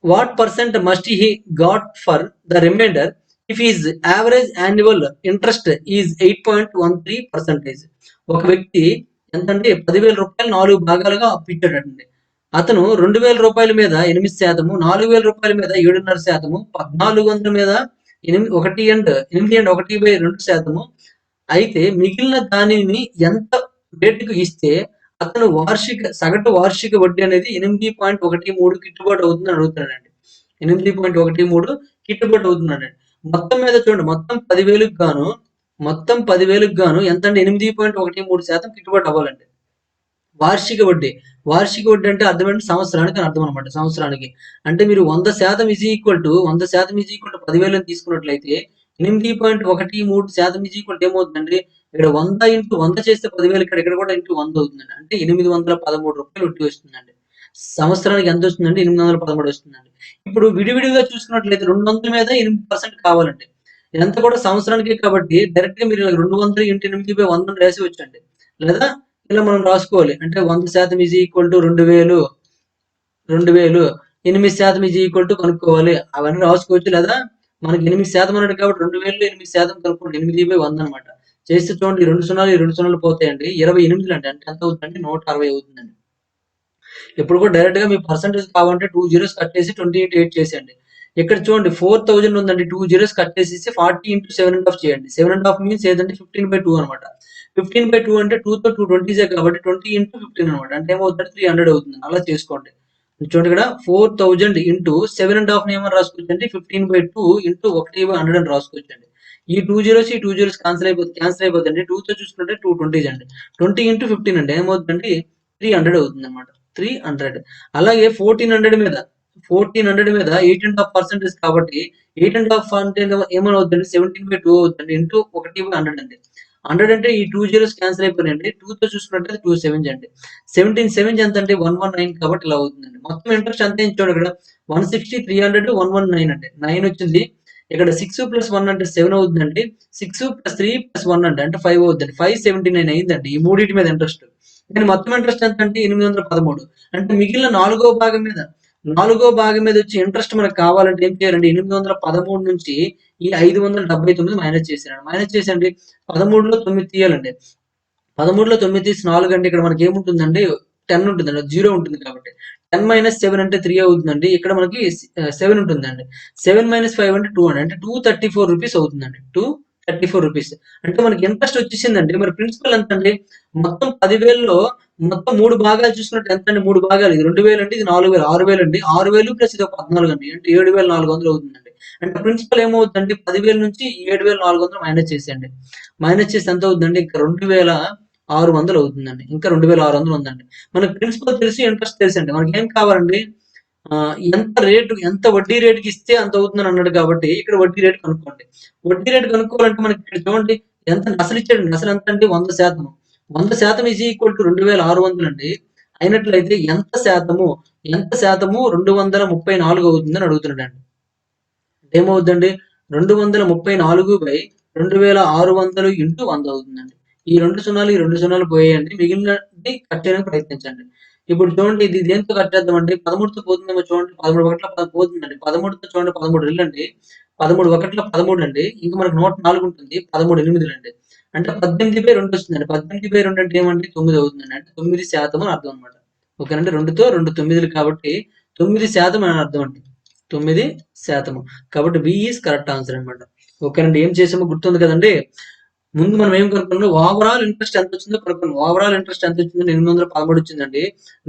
What percent must he got for the remainder if his average annual interest is 8.13%? ఒక వ్యక్తి ఎంతంటే 10,000 రూపాయలు 4 భాగాలుగా అప్పిచ్చాడండి. అతను 2,000 రూపాయల మీద 8%, 4,000 రూపాయల మీద 7.5%, 1,400 మీద 1/2% అయితే మిగిలిన దానిని ఎంత రేటుకు ఇస్తే అతను సగటు వార్షిక వడ్డీ అనేది 8.13 గిట్టుబాటు అవుతుందని అడుగుతున్నాడండి. 8.13 గిట్టుబాటు అవుతుందనండి. మొత్తం మీద చూడండి మొత్తం 10,000కి గాను ఎంతండి 8.13% గిట్టుబాటు అవ్వాలండి. వార్షిక వడ్డీ. వార్షిక వడ్డీ అంటే అర్థమేంటి? సంవత్సరానికి అని అర్థం అనమాట. సంవత్సరానికి. అంటే మీరు 100% ఈజ్ ఈక్వల్ టు 10,000 అని తీసుకున్నట్లయితే 8.13% ఈజ్ ఈక్వల్ టు ఏమవుతుందండి? ఇక్కడ 100 చేస్తే 10,000 ఇక్కడ కూడా ఇంటూ 100 అవుతుందండి. అంటే రూ. 813 వడ్డీ వస్తుందండి. సంవత్సరానికి ఎంత వస్తుందండి? 813 వస్తుందండి. ఇప్పుడు విడివిడిగా చూసుకున్నట్లయితే 200 మీద 8% కావాలండి. ఇదంతా కూడా సంవత్సరానికే కాబట్టి డైరెక్ట్‌గా మీరు 200 × 8/100 అని రాసేయొచ్చండి. లేదా ఇలా మనం రాసుకోవాలి. అంటే 100% is equal to 2,000 8% is equal to కనుక్కోవాలి. అవన్నీ రాసుకోవచ్చు. లేదా మనకి 8% అన్నాడు కాబట్టి 2,000లో 8% కనుక్కోండి. 8/100 అనమాట. చేస్తే చూడండి ఈ 2 సున్నాలు, ఈ 2 సున్నాలు పోతాయండి. 28 అండి. అంటే ఎంత అవుతుందండి? 160 అవుతుందండి. ఇప్పుడు కూడా డైరెక్ట్‌గా మీకు పర్సెంటేజ్ కావాలంటే 2 జీరోస్ కట్టేసి 20/8 చేసేయండి. ఇక్కడ చూడండి 4,000 ఉందండి. 2 జీరోస్ కట్టేసేసి 40 × 7.5 చేయండి. 7.5 మీన్స్ ఏదంటే 15/2 అనమాట. 15/2 అంటే 2తో 2 20సే కాబట్టి 20 × 15 అనమాట. అంటే ఏమవుతుందంటే 300 అవుతుంది. అలా చేసుకోండి. చూడండి ఇక్కడ 4,000 ఇంటూ 7.5 ఏమని రాసుకోవచ్చంటే 15/2 ఇంటూ 1/100 అని రాసుకోవచ్చండి. ఈ 2 జీరోస్, ఈ 2 జీరోస్ క్యాన్సిల్ అయిపోతాయండి. 2తో చూసుకుంటే 2 20s అండి. 20 × 15 అండి. ఏమవుతుందంటే 300 అవుతుందన్నమాట. 300. అలాగే 1400 మీద 8.5% కాబట్టి 8.5 అంటే ఏమవుతుందండి 17/2 అవుతుందండి. ఇంటూ 1/100 అండి. 100 అంటే ఈ 2 జీరోస్ క్యాన్సిల్ అయిపోయినాయండి. 2 తో చూసుకున్నట్లయితే 2 7 అండి. 17 7 ఎంత అంటే 119 కాబట్టి ఇలా అవుతుందండి. మొత్తం ఇంట్రెస్ట్ ఎంత ఇచ్చాడు ఇక్కడ 160 300 119 అండి. 9 వచ్చింది. ఇక్కడ 6 ప్లస్ 1 అంటే 7 అవుతుందండి. 6 ప్లస్ 3 ప్లస్ 1 అంటే 5 అవుతుందండి. 579 అయిందండి. ఈ మూడింటి మీద ఇంట్రెస్ట్. కానీ మొత్తం ఇంట్రెస్ట్ ఎంత అంటే 813. అంటే మిగిలిన నాలుగో భాగం మీద వచ్చి ఇంట్రెస్ట్ మనకు కావాలంటే ఏం చేయాలండి? 813 నుంచి ఈ 579 మైనస్ చేసేయాలండి. మైనస్ చేసేయండి. 13లో 9 తీయాలండి. 13లో 9 తీసి 4 అంటే ఇక్కడ మనకి ఏముంటుందండి? 10 ఉంటుందండి. 0 ఉంటుంది కాబట్టి. 10 మైనస్ 7 అంటే 3 అవుతుందండి. ఇక్కడ మనకి 7 ఉంటుందండి. 7 మైనస్ 5 అంటే 2 అండి. అంటే 234 రూపీస్ అవుతుందండి. 234 రూపీస్. అంటే మనకి ఇంట్రెస్ట్ వచ్చేసిందండి. మరి ప్రిన్సిపల్ ఎంత అండి? మొత్తం 10,000లో మొత్తం 3 భాగాలు చూసుకున్నట్టు ఎంత అండి? 3 భాగాలు. ఇది 2,000 అండి. ఇది 4,000 6,000 అండి. 6,000 ప్లస్ ఇది 14 అండి. అంటే 7,400 అవుతుందండి. అంటే ప్రిన్సిపల్ ఏమవుతుందండి? 10,000 నుంచి 7,400 మైనస్ చేసేయండి. మైనస్ చేసి ఎంత అవుతుందండి? ఇంకా 2,600 అవుతుందండి. ఇంకా 2,600 ఉందండి. మనకు ప్రిన్సిపల్ తెలిసి ఇంట్రెస్ట్ తెలుసండి. మనకేం కావాలండి? ఎంత వడ్డీ రేటుకి ఇస్తే అంత అవుతుందని అన్నాడు కాబట్టి ఇక్కడ వడ్డీ రేటు కనుక్కోండి. వడ్డీ రేటు కనుక్కోవాలంటే మనకి ఇక్కడ చూడండి ఎంత అసలు ఇచ్చాడండి. అసలు ఎంత అంటే 100%. 100% ఈజ్ ఈక్వల్ టు 2,600 అండి. అయినట్లయితే ఎంత శాతము 234 అవుతుందని అడుగుతున్నాడండి. ఏమవుద్దండి? 234/2600 ఇంటూ 100 అవుతుందండి. ఈ 2 సున్నాలు, ఈ 2 సున్నాలు పోయేయండి. మిగిలినది కట్ చేయడానికి ప్రయత్నించండి. ఇప్పుడు చూడండి ఇది దేనితో కట్ చేద్దామండి? 13తో పోతుందేమో చూడండి. 13 ఒకట్ల పోతుందండి. 13తో చూడండి 13 రెళ్ళండి. 13 ఒకట్ల 13 అండి. ఇంక మనకు 104 ఉంటుంది. 13 ఎనిమిదిలండి. అంటే 18/2 వస్తుందండి. 18/2 అంటే ఏమండి? 9 అవుతుందండి. అంటే 9% అని అర్థం అనమాట. ఓకేనండి. 2తో 2 తొమ్మిదిలు కాబట్టి 9% అని అర్థం అండి. 9%. కాబట్టి బి ఈస్ కరెక్ట్ ఆన్సర్ అనమాట. ఓకేనండి. ఏం చేసామో గుర్తుంది కదండి. ముందు మనం ఏం కనుక్కున్నాం? ఓవరాల్ ఇంట్రెస్ట్ ఎంత వచ్చిందో కనుక్కున్నాం. ఓవరాల్ ఇంట్రెస్ట్ ఎంత వచ్చిందండి? 813 వచ్చిందండి.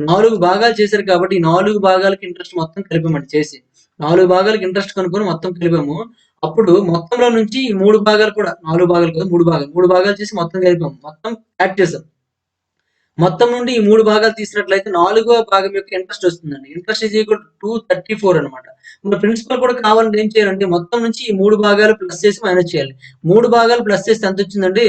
4 భాగాలు చేశారు కాబట్టి ఈ 4 భాగాలకి ఇంట్రెస్ట్ మొత్తం కలిపామండి చేసి. 4 భాగాలకి ఇంట్రెస్ట్ కనుక్కొని మొత్తం కలిపాము. అప్పుడు మొత్తంలో నుంచి ఈ 3 భాగాలు కూడా 4 భాగాలు కాదు 3 భాగాలు. 3 భాగాలు చేసి మొత్తం కలిపాము. మొత్తం యాడ్ చేసాం. మొత్తం నుండి ఈ 3 భాగాలు తీసినట్లయితే 4వ భాగం యొక్క ఇంట్రెస్ట్ వస్తుందండి. ఇంట్రెస్ట్ ఈజ్ ఈక్వల్ టు 234 అనమాట. మన ప్రిన్సిపల్ కూడా కావాలంటే ఏం చేయాలంటే మొత్తం నుంచి ఈ 3 భాగాలు ప్లస్ చేసి మైనస్ చేయాలి. 3 భాగాలు ప్లస్ చేస్తే ఎంత వచ్చిందండి?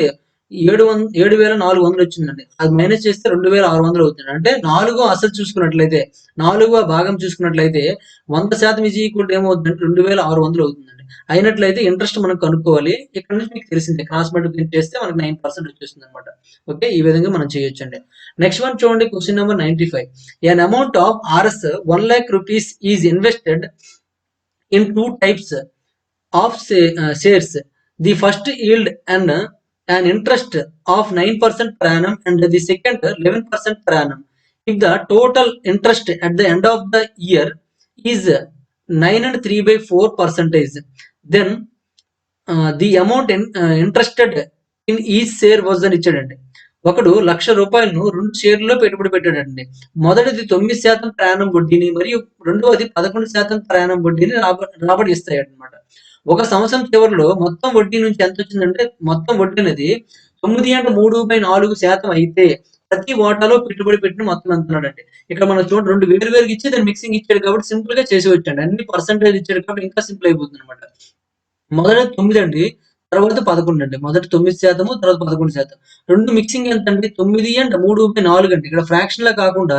7,400 వచ్చిందండి. అది మైనస్ చేస్తే 2,600 అవుతుంది. అంటే నాలుగో అసలు చూసుకున్నట్లయితే, నాలుగవ భాగం చూసుకున్నట్లయితే 100% ఈజ్ ఈక్వల్ టు ఏమవుతుందంటే 2,600 అవుతుందండి. అయినట్లయితే ఇంట్రెస్ట్ మనం కనుక్కోవాలి. ఇక్కడ నుంచి మీకు తెలిసిందే. క్రాస్ మల్టిప్లికేషన్ చేస్తే మనకు 9% వచ్చేస్తుంది అనమాట. ఓకే. ఈ విధంగా మనం చేయొచ్చండి. నెక్స్ట్ వన్ చూడండి. Question number 95. An amount of Rs 1 lakh rupees is invested in two types of shares. The first yield an interest of 9% per annum and the second 11% per annum. If the total interest at the end of the year is 9 and 3/4 percentage, then the amount interested in each share was అని ఇచ్చాడండి. ఒకడు ₹1,00,000 2 షేర్లలో పెట్టుబడి పెట్టాడండి. మొదటిది 9% ప్రయాణం వడ్డీని మరియు రెండవది 11% ప్రయాణం వడ్డీని రాబడి ఇస్తాయన్నమాట. ఒక సంవత్సరం చివరిలో మొత్తం వడ్డీ నుంచి ఎంత వచ్చిందంటే మొత్తం వడ్డీ అనేది 9/3/4% అయితే ప్రతి వాటాలో పెట్టుబడి పెట్టిన మొత్తం ఎంత అన్నాడండి. ఇక్కడ మనం చూడండి 2 వేరువేరుగా ఇచ్చి దాన్ని మిక్సింగ్ ఇచ్చాడు కాబట్టి సింపుల్ గా చేసేయొచ్చండి. అన్ని పర్సెంటేజ్ ఇచ్చాడు కాబట్టి ఇంకా సింపుల్ అయిపోతుంది అనమాట. మొదట 9 అండి. తర్వాత 11 అండి. మొదట 9% తర్వాత 11%. 2 మిక్సింగ్ ఎంతండి? 9 అండ్ 3/4 అండి. ఇక్కడ ఫ్రాక్షన్ లా కాకుండా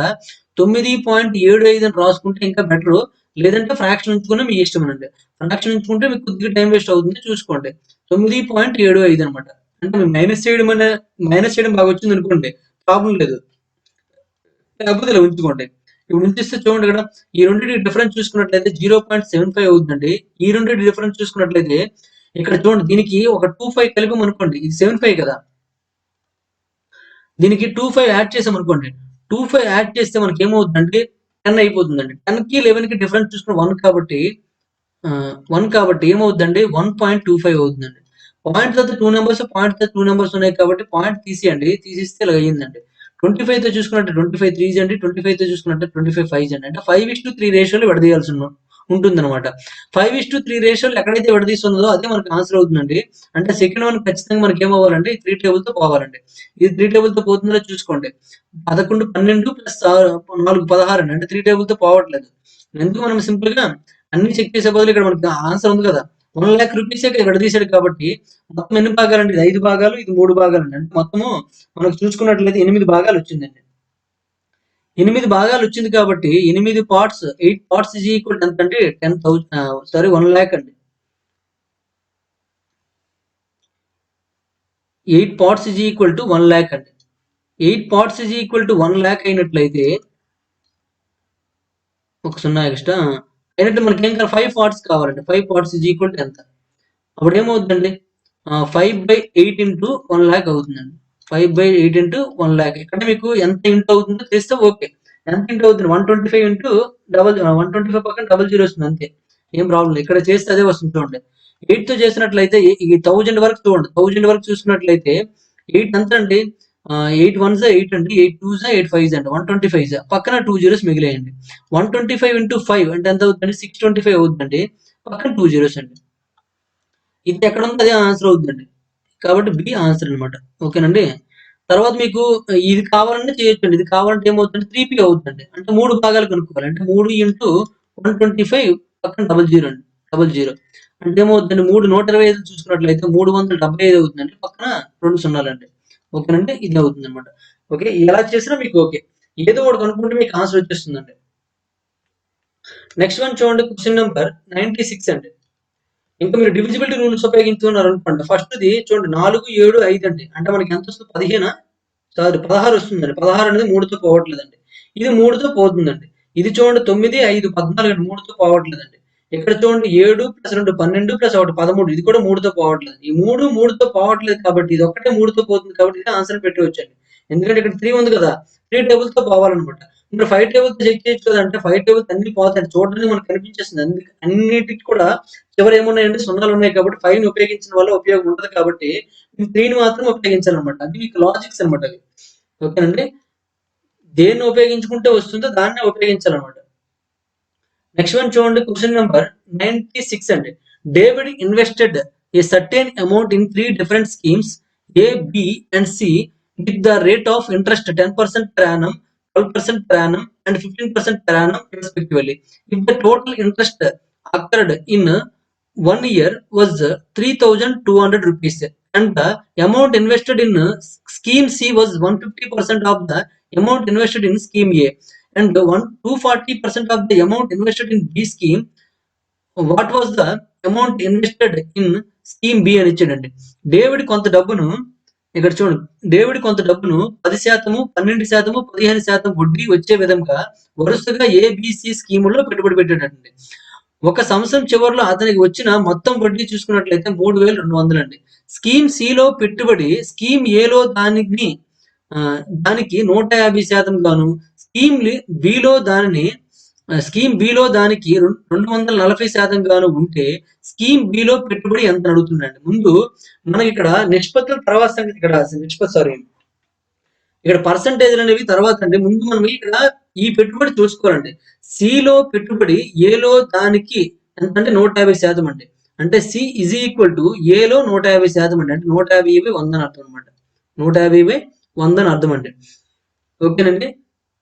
9.75 అని రాసుకుంటే ఇంకా బెటరు. లేదంటే ఫ్రాక్షన్ ఉంచుకున్నా మీ ఇష్టమేనండి. ఫ్రాక్షన్ ఉంచుకుంటే మీకు కొద్దిగా టైం వేస్ట్ అవుతుంది చూసుకోండి. 9.75 అనమాట. అంటే మీరు మైనస్ చేయడం బాగా వచ్చిందనుకోండి ప్రాబ్లమ్ లేదు. లేకపోతే ఇలా ఉంచుకోండి. ఇప్పుడు ఉంచిస్తే చూడండి ఇక్కడ ఈ రెండిటి డిఫరెన్స్ చూసుకున్నట్లయితే 0.75 అవుతుందండి. ఈ రెండిటి డిఫరెన్స్ చూసుకున్నట్లయితే ఇక్కడ చూడండి దీనికి ఒక 25 కలిపామనుకోండి. ఇది 75 కదా! దీనికి 25 యాడ్ చేసామనుకోండి. 25 యాడ్ చేస్తే మనకేమవుతుందంటే 10 అయిపోతుందండి. 10కి 11కి డిఫరెన్స్ చూసుకుని 1 కాబట్టి ఏమవుద్దండి 1.25 అవుతుందండి. పాయింట్ తర్వాత 2 నంబర్స్, పాయింట్ తర్వాత 2 నంబర్స్ ఉన్నాయి కాబట్టి పాయింట్ తీసేయండి. తీసేస్తే ఇలా అయ్యిందండి. 25తో చూసుకున్నట్టే 25 3s అండి. 25తో చూసుకున్నట్టే 25 5s అండి. అంటే 5:3 రేషియోలో విడదీయాల్సి ఉంటుందన్నమాట. 5:3 రేషియోలో ఎక్కడైతే విడదీస్తుందో అదే మనకు ఆన్సర్ అవుతుందండి. అంటే సెకండ్ వన్ ఖచ్చితంగా మనకి ఏమవ్వాలంటే 3 టేబుల్‌తో పోవాలండి. ఇది 3 టేబుల్‌తో పోతుందో చూసుకోండి. 11 12 ప్లస్ 4 16 అంటే 3 టేబుల్‌తో పోవట్లేదు. ఎందుకు మనం సింపుల్‌గా అన్ని చెక్ చేసే బదులు ఇక్కడ మనకి ఆన్సర్ ఉంది కదా! 1,00,000 రూపీసే విడదీశాడు కాబట్టి మొత్తం ఎన్ని భాగాలండి? ఇది 5 భాగాలు, ఇది 3 భాగాలండి. అంటే మొత్తము మనకు చూసుకున్నట్లయితే 8 భాగాలు వచ్చిందండి. 8 భాగాలు వచ్చింది కాబట్టి 8 parts 8 parts is equal to ఎంత అండి? 1,00,000 అండి. 8 పార్ట్స్ ఈజ్ ఈక్వల్ టు 1,00,000 అండి. 8 పార్ట్స్ ఈజ్ ఈక్వల్ టు 1,00,000 అయినట్లయితే ఒక 0 ఎక్స్ట్రా అయినట్టు మనకి ఏం కావాలి? 5 పార్ట్స్ కావాలండి. 5 పార్ట్స్ ఈజ్ ఈక్వల్ టు ఎంత? అప్పుడు ఏమవుతుందండి? 5/8 ఇంటూ 1,00,000 అవుతుందండి. 5/8 ఇంటూ 1,00,000 ఇక్కడ మీకు ఎంత ఇంటూ అవుతుందో తెలిస్తే ఓకే. ఎంత ఇంటూ అవుతుంది? 125 ఇంటూ 125 పక్కన 00 వస్తుంది అంతే. ఏం ప్రాబ్లం లేదు. ఇక్కడ చేస్తే అదే వస్తుంది చూడండి. 8 తో చేసినట్లయితే ఈ 1000 వరకు చూడండి. 1000 వరకు చూసుకున్నట్లయితే 8 ఎంత అండి? 8 వన్స్ 8 అండి. 8 టూస్ 8 ఫైవ్స్ అండి. 125 పక్కన 2 జీరోస్ మిగిలాయండి. 125 ఇంటూ 5 అంటే ఎంత అవుతుందండి? 625 అవుతుందండి. పక్కన 2 జీరోస్ అండి. ఇది ఎక్కడ ఉంది అదే ఆన్సర్ అవుతుందండి. కాబట్టి బి ఆన్సర్ అనమాట. ఓకేనండి. తర్వాత మీకు ఇది కావాలంటే చేయొచ్చండి. ఇది కావాలంటే ఏమవుతుందంటే 3p అవుతుందండి. అంటే 3 భాగాలు కనుక్కోవాలి. అంటే 3 ఇంటూ 125 పక్కన 00 అండి. 00 అంటే ఏమవుతుందండి? 3 125 చూసుకున్నట్లయితే 375 అవుతుందండి. పక్కన 2 సున్నాలండి. ఓకేనండి. ఇది అవుతుందన్నమాట. ఓకే. ఎలా చేసినా మీకు ఓకే. ఏదో ఒకటి కనుక్కుంటే మీకు ఆన్సర్ వచ్చేస్తుందండి. నెక్స్ట్ వన్ చూడండి క్వెషన్ నంబర్ 96 అండి. ఇంకా మీరు డివిజిబిలిటీ రూల్స్ ఉపయోగించుకున్నారు అనుకోండి. ఫస్ట్‌ది చూడండి 4, 7, 5 అండి. అంటే మనకి ఎంత వస్తుంది? 15 కాదు 16 వస్తుందండి. 16 అనేది 3తో పోవట్లేదండి. ఇది 3తో పోతుందండి. ఇది చూడండి 9, 5, 14 అండి. 3తో పోవట్లేదండి. ఇక్కడ చూడండి 7 + 2 12 + 1 13 ఇది కూడా 3తో పోవట్లేదు. ఈ 3, 3తో పోవట్లేదు కాబట్టి ఇది ఒక్కటే 3తో పోతుంది కాబట్టి ఇది ఆన్సర్ పెట్టేయొచ్చండి. ఎందుకంటే ఇక్కడ 3 ఉంది కదా! 3 టేబుల్స్‌తో పోవాలన్నమాట. ఇప్పుడు 5 టేబుల్స్‌తో చెక్ చేయొచ్చు కదా! అంటే 5 టేబుల్స్ అన్నీ పోతాయి. చూడడానికి మనకు కనిపించేస్తుంది. అన్నిటికి కూడా చివర ఏమున్నాయండి? సున్నాలున్నాయి కాబట్టి 5ని ఉపయోగించడం వల్ల ఉపయోగం ఉండదు కాబట్టి 3ని మాత్రం ఉపయోగించాలన్నమాట. అది మీకు లాజిక్స్ అన్నమాట అవి. ఓకేనండి. దేన్ని ఉపయోగించుకుంటే వస్తుందో దాన్నే ఉపయోగించాలన్నమాట. నెక్స్ట్ వన్ చూడండి క్వెషన్ నంబర్ 96 అండి. David invested a certain amount in 3 different schemes A, B and C with the rate of interest 10% per annum, 12% per annum and 15% per annum respectively. If the total interest occurred in 1 year was 3,200 rupees and the amount invested in scheme C was 150% of the amount invested in scheme A and 240% of the amount invested in B scheme, what was the amount invested in scheme B అని ఇచ్చాడండి. David కొంత డబ్బును ఇక్కడ చూడండి. David కొంత డబ్బును 10%, 12%, 15% వడ్డీ వచ్చే విధంగా వరుసగా ఏబిసి స్కీముల్లో పెట్టుబడి పెట్టాడండి. ఒక సంవత్సరం చివరిలో అతనికి వచ్చిన మొత్తం వడ్డీ చూసుకున్నట్లయితే 3,200 అండి. స్కీమ్ సిలో పెట్టుబడి స్కీమ్ ఏలో దానికి 150% గాను, స్కీమ్ బిలో దానికి 240% గాను ఉంటే స్కీమ్ బిలో పెట్టుబడి ఎంత అడుగుతుందండి. ముందు మనం ఇక్కడ నిష్పత్తుల తర్వాత సంగతి ఇక్కడ పర్సంటేజ్ అనేవి తర్వాత అండి. ముందు మనం ఇక్కడ ఈ పెట్టుబడి చూసుకోవాలండి. సిలో పెట్టుబడి ఏలో దానికి ఎంత అంటే 150% అండి. అంటే సి ఈజ్ ఈక్వల్ టు ఏలో 150% అండి. అంటే 150/100 అని అర్థం అనమాట. 150/100 అని అర్థం అండి. ఓకేనండి.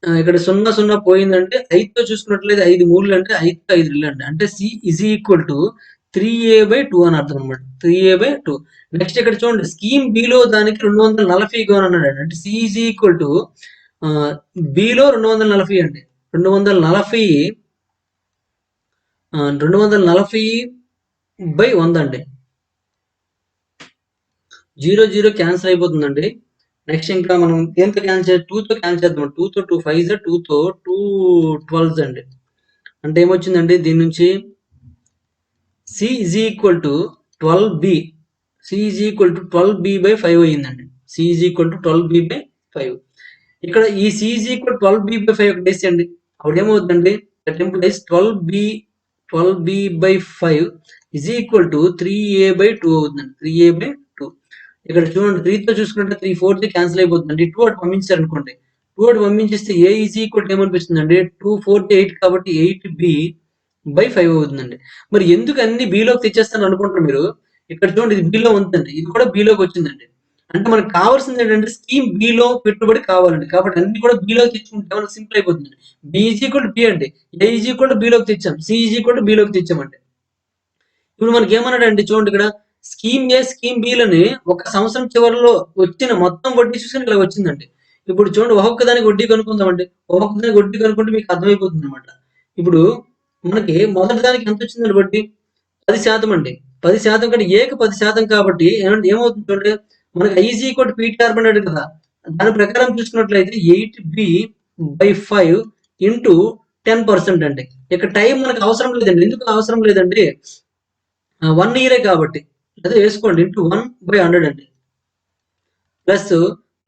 ఇక్కడ 0, 0 పోయిందంటే 5తో చూసుకున్నట్లయితే 5 మూరలు అంటే 5తో 5 రెళ్ళు అండి. అంటే C is equal to 3a/2 అని అర్థం అనమాట. 3a/2. నెక్స్ట్ ఇక్కడ చూడండి స్కీమ్ బిలో దానికి 240 గాను అన్నాడండి. అంటే సి ఈజ్ ఈక్వల్ టు బిలో 240 అండి. 240 240/100 అండి. 0, 0 క్యాన్సిల్ అయిపోతుందండి. నెక్స్ట్ ఇంకా మనం దేంతో క్యాన్సిల్ 2తో క్యాన్సిల్ చేద్దాం. 2తో 2 5 2తో 2 12 అండి. అంటే ఏమొచ్చిందండి దీని నుంచి C is equal to 12b. C is equal to 12b/5 అయ్యిందండి. C is equal to 12b/5. ఇక్కడ ఈ సి ఈజ్ ఈక్వల్ 12b/5 ఒకటి వేసేయండి. అప్పుడు ఏమవుతుందండి that implies 12b/5 is equal to 3a/2 అవుతుందండి. 3a/2. ఇక్కడ చూడండి 3తో చూసుకుంటే 3 4 క్యాన్సిల్ అయిపోతుందండి. 2 అటు పంపించారు అనుకోండి. 2 అటు పంపించేస్తే ఏ ఈజ్ ఈక్వల్ టు ఏమనిపిస్తుందండి 2 4 8 కాబట్టి 8b/5 అవుతుందండి. మరి ఎందుకు అన్ని బిలోకి తెచ్చేస్తాను అనుకుంటారు మీరు. ఇక్కడ చూడండి ఇది బిలో ఉందండి. ఇది కూడా బిలోకి వచ్చిందండి. అంటే మనకు కావాల్సింది ఏంటంటే స్కీమ్ బిలో పెట్టుబడి కావాలండి. కాబట్టి అన్ని కూడా బిలోకి తెచ్చుకుంటే మనకు సింపుల్ అయిపోతుందండి. B is equal to B అండి. ఏ ఈజ్ ఈక్వల్ టు బిలోకి తెచ్చాం. సి ఈజ్ ఈక్వల్ టు బిలోకి తెచ్చామండి. ఇప్పుడు మనకి ఏమన్నాడండి చూడండి ఇక్కడ, స్కీమ్ ఏ స్కీమ్ బిలని ఒక సంవత్సరం చివరిలో వచ్చిన మొత్తం వడ్డీ చూసుకొని ఇలా వచ్చిందండి. ఇప్పుడు చూడండి ఒక్కొక్క దానికి వడ్డీ కనుక్కుందామండి. ఒక్కొక్క దానికి వడ్డీ కనుక్కుంటే మీకు అర్థమైపోతుంది అనమాట. ఇప్పుడు మనకి మొదటి దానికి ఎంత వచ్చిందండి వడ్డీ? 10% అండి. 10% కంటే ఏకి 10% కాబట్టి ఏమవుతుంది చూడండి, మనకి I is equal to PTR అన్నాడు కదా. దాని ప్రకారం చూసుకున్నట్లయితే 8b/5 ఇంటూ 10% అండి. ఇక్కడ టైం మనకు అవసరం లేదండి. ఎందుకు అవసరం లేదండి? 1 ఇయరే కాబట్టి అదే వేసుకోండి, ఇంటూ 1/100 అండి. ప్లస్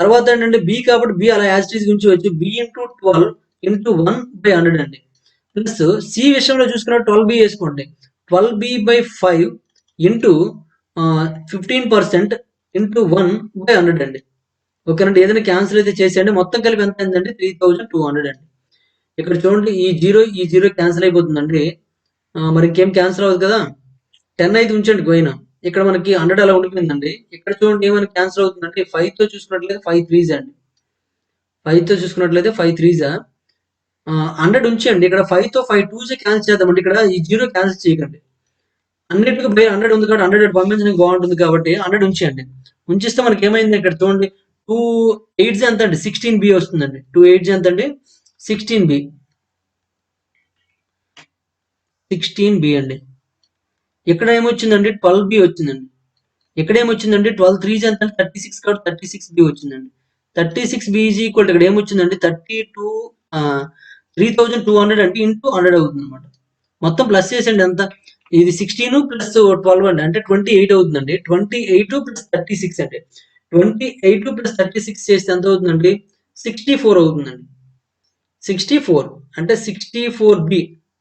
తర్వాత ఏంటంటే బి కాబట్టి బి అలా యాజ్ టీజ్ ఉంచవచ్చు, బి ఇంటూ 12 ఇంటూ 1/100 అండి. ప్లస్ సి విషయంలో చూసుకున్న 12b వేసుకోండి, 12b/5 ఇంటూ 15% ఇంటూ 1/100 అండి. ఓకేనండి, ఏదైనా క్యాన్సిల్ అయితే చేసేయండి. మొత్తం కలిపి ఎంత అయిందండి? 3200 అండి. ఇక్కడ చూడండి ఈ జీరో క్యాన్సిల్ అయిపోతుందండి. మరి ఇంకేం క్యాన్సిల్ అవ్వదు కదా. 10 అయితే ఉంచండి పోయిన. ఇక్కడ మనకి 100 అలా ఉండిపోయిందండి. ఇక్కడ చూడండి ఏమైనా క్యాన్సిల్ అవుతుందంటే 5 తో చూసుకున్నట్లయితే 5 3s అండి. 5 తో చూసుకున్నట్లయితే 5 3s 100 ఉంచండి. ఇక్కడ 5 తో 5 2s క్యాన్సిల్ చేద్దామండి. ఇక్కడ ఈ జీరో క్యాన్సిల్ చేయకండి. అన్నిటికీ బై 100 ఉంది కాబట్టి 100 పంపించడానికి బాగుంటుంది కాబట్టి 100 ఉంచండి. ఉంచిస్తే మనకి ఏమైంది ఇక్కడ చూడండి, 2 8s ఎంత అండి? 16b వస్తుందండి. 2 8s ఎంత అండి? 16b. 16b అండి. ఇక్కడ ఏమొచ్చిందండి? 12b వచ్చిందండి. ఇక్కడ ఏమొచ్చిందండి? 12 3s ఎంత? 36 కాబట్టి 36b వచ్చిందండి. 36b ఈజ్ ఈక్వల్ ఇక్కడ ఏమొచ్చిందండి? 3200 అంటే ఇంటూ 100 అవుతుంది అనమాట. మొత్తం ప్లస్ చేసండి ఎంత? ఇది 16 ప్లస్ 12 అండి, అంటే 28 అవుతుందండి. 28 ప్లస్ 36 అంటే 28 ప్లస్ 36 చేస్తే ఎంత అవుతుందండి? 64 అవుతుందండి. 64 అంటే 64b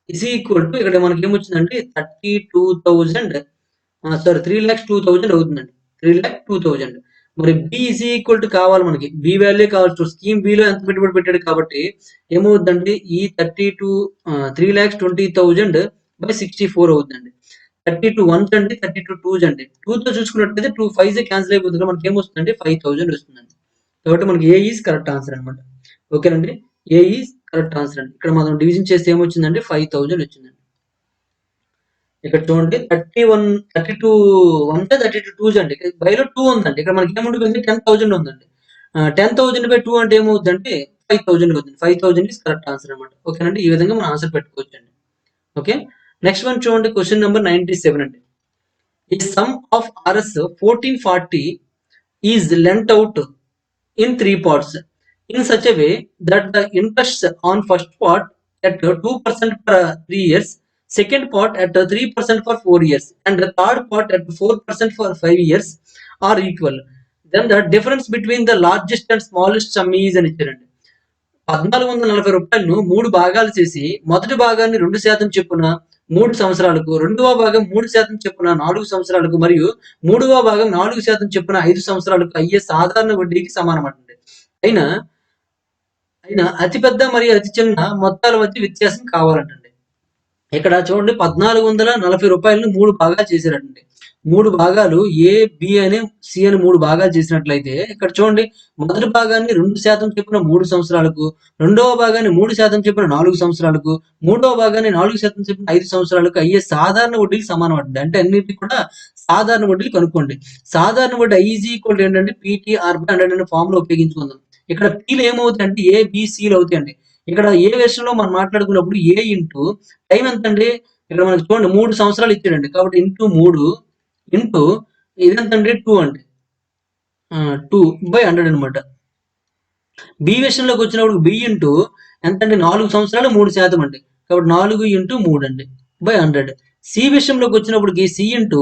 ఇస్ ఈక్వల్ టు ఇక్కడ మనకి ఏమొచ్చిందండి? 32,000 సారీ 3,02,000 అవుతుందండి. 3,02,000. మరి బి ఈజ్ ఈక్వల్ టు కావాలి మనకి, బి వాల్యూ కావాలి. స్కీమ్ బిలో ఎంత పెట్టుబడి పెట్టాడు కాబట్టి ఏమవుతుందండి? ఈ 3,20,000/64 అవుతుందండి. 32 1s అండి, 32 2s అండి. 2 తో చూసుకున్నట్లయితే 2 5s క్యాన్సిల్ అయిపోతుంది. మనకి ఏమొస్తుందండి? 5,000 వస్తుందండి. కాబట్టి మనకి ఏ ఈజ్ కరెక్ట్ ఆన్సర్ అనమాట. ఓకేనండి, ఏ ఈజ్ కరెక్ట్ ఆన్సర్ అండి. ఇక్కడ మనం డివిజన్ చేస్తే ఏమొచ్చిందండి? 5,000 వచ్చిందండి. ఇక్కడ చూడండి 31 32 1 32 2s అండి. బైలో 2 ఉందండి. ఇక్కడ మనకి ఏముంటుంది? 10,000 ఉందండి. 10,000/2 అంటే ఏమవుతుందంటే 5,000 అవుతుంది. 5,000 ఇస్ కరెక్ట్ ఆన్సర్ అనమాట. ఓకేనండి, ఈ విధంగా మనం ఆన్సర్ పెట్టుకోవచ్చండి. ఓకే, నెక్స్ట్ వన్ చూడండి, క్వశ్చన్ నెంబర్ 97 అండి. ఈ sum of RS 1440 is lent out in 3 parts in such a way that the interest on first part at 2% per 3 years, second part at 3% for 4 years, and the third part at 4% for 5 years are equal. Then the difference between the largest and smallest sum is అని ఇచ్చారండి. 1440 రూపాయలను 3 భాగాలు చేసి మొదటి భాగాన్ని 2% చొప్పున 3 సంవత్సరాలకు, రెండవ భాగం 3% చొప్పున 4 సంవత్సరాలకు మరియు మూడవ భాగం 4% చొప్పున 5 సంవత్సరాలకు అయ్యే సాధారణ వడ్డీకి సమానమండి. అయినా అతిపెద్ద మరియు అతి చిన్న మొత్తాల మధ్య వ్యత్యాసం కావాలంటండి. ఇక్కడ చూడండి 1440 రూపాయలను 3 భాగాలు చేశారండి. 3 భాగాలు ఏ, బి అని, సి అని 3 భాగాలు చేసినట్లయితే ఇక్కడ చూడండి మొదటి భాగాన్ని 2% చొప్పున 3 సంవత్సరాలకు, రెండవ భాగాన్ని 3% చొప్పున 4 సంవత్సరాలకు, మూడవ భాగాన్ని 4% చొప్పున 5 సంవత్సరాలకు అయ్యే సాధారణ వడ్డీకి సమానం అండి. అంటే అన్నిటికీ కూడా సాధారణ వడ్డీలు కనుక్కోండి. సాధారణ వడ్డీ I ఈజ్ ఈక్వల్ టు ఏంటంటే PT/100 అనే ఫార్ములా ఉపయోగించుకుందాం. ఇక్కడ పీలు ఏమవుతాయంటే ఏ, బి, సిలు అవుతాయండి. ఇక్కడ ఏ విషయంలో మనం మాట్లాడుకున్నప్పుడు ఏ ఇంటూ టైం ఎంతండి? ఇక్కడ మనకి చూడండి 3 సంవత్సరాలు ఇచ్చాడండి. కాబట్టి ఇంటూ 3 ఇంటూ ఇదెంతండి? 2 అండి. 2/100 అనమాట. బి విషయంలోకి వచ్చినప్పుడు బి ఇంటూ ఎంతండి? 4 సంవత్సరాలు 3% అండి. కాబట్టి 4 ఇంటూ 3 అండి /100. సి విషయంలోకి వచ్చినప్పటికి సి ఇంటూ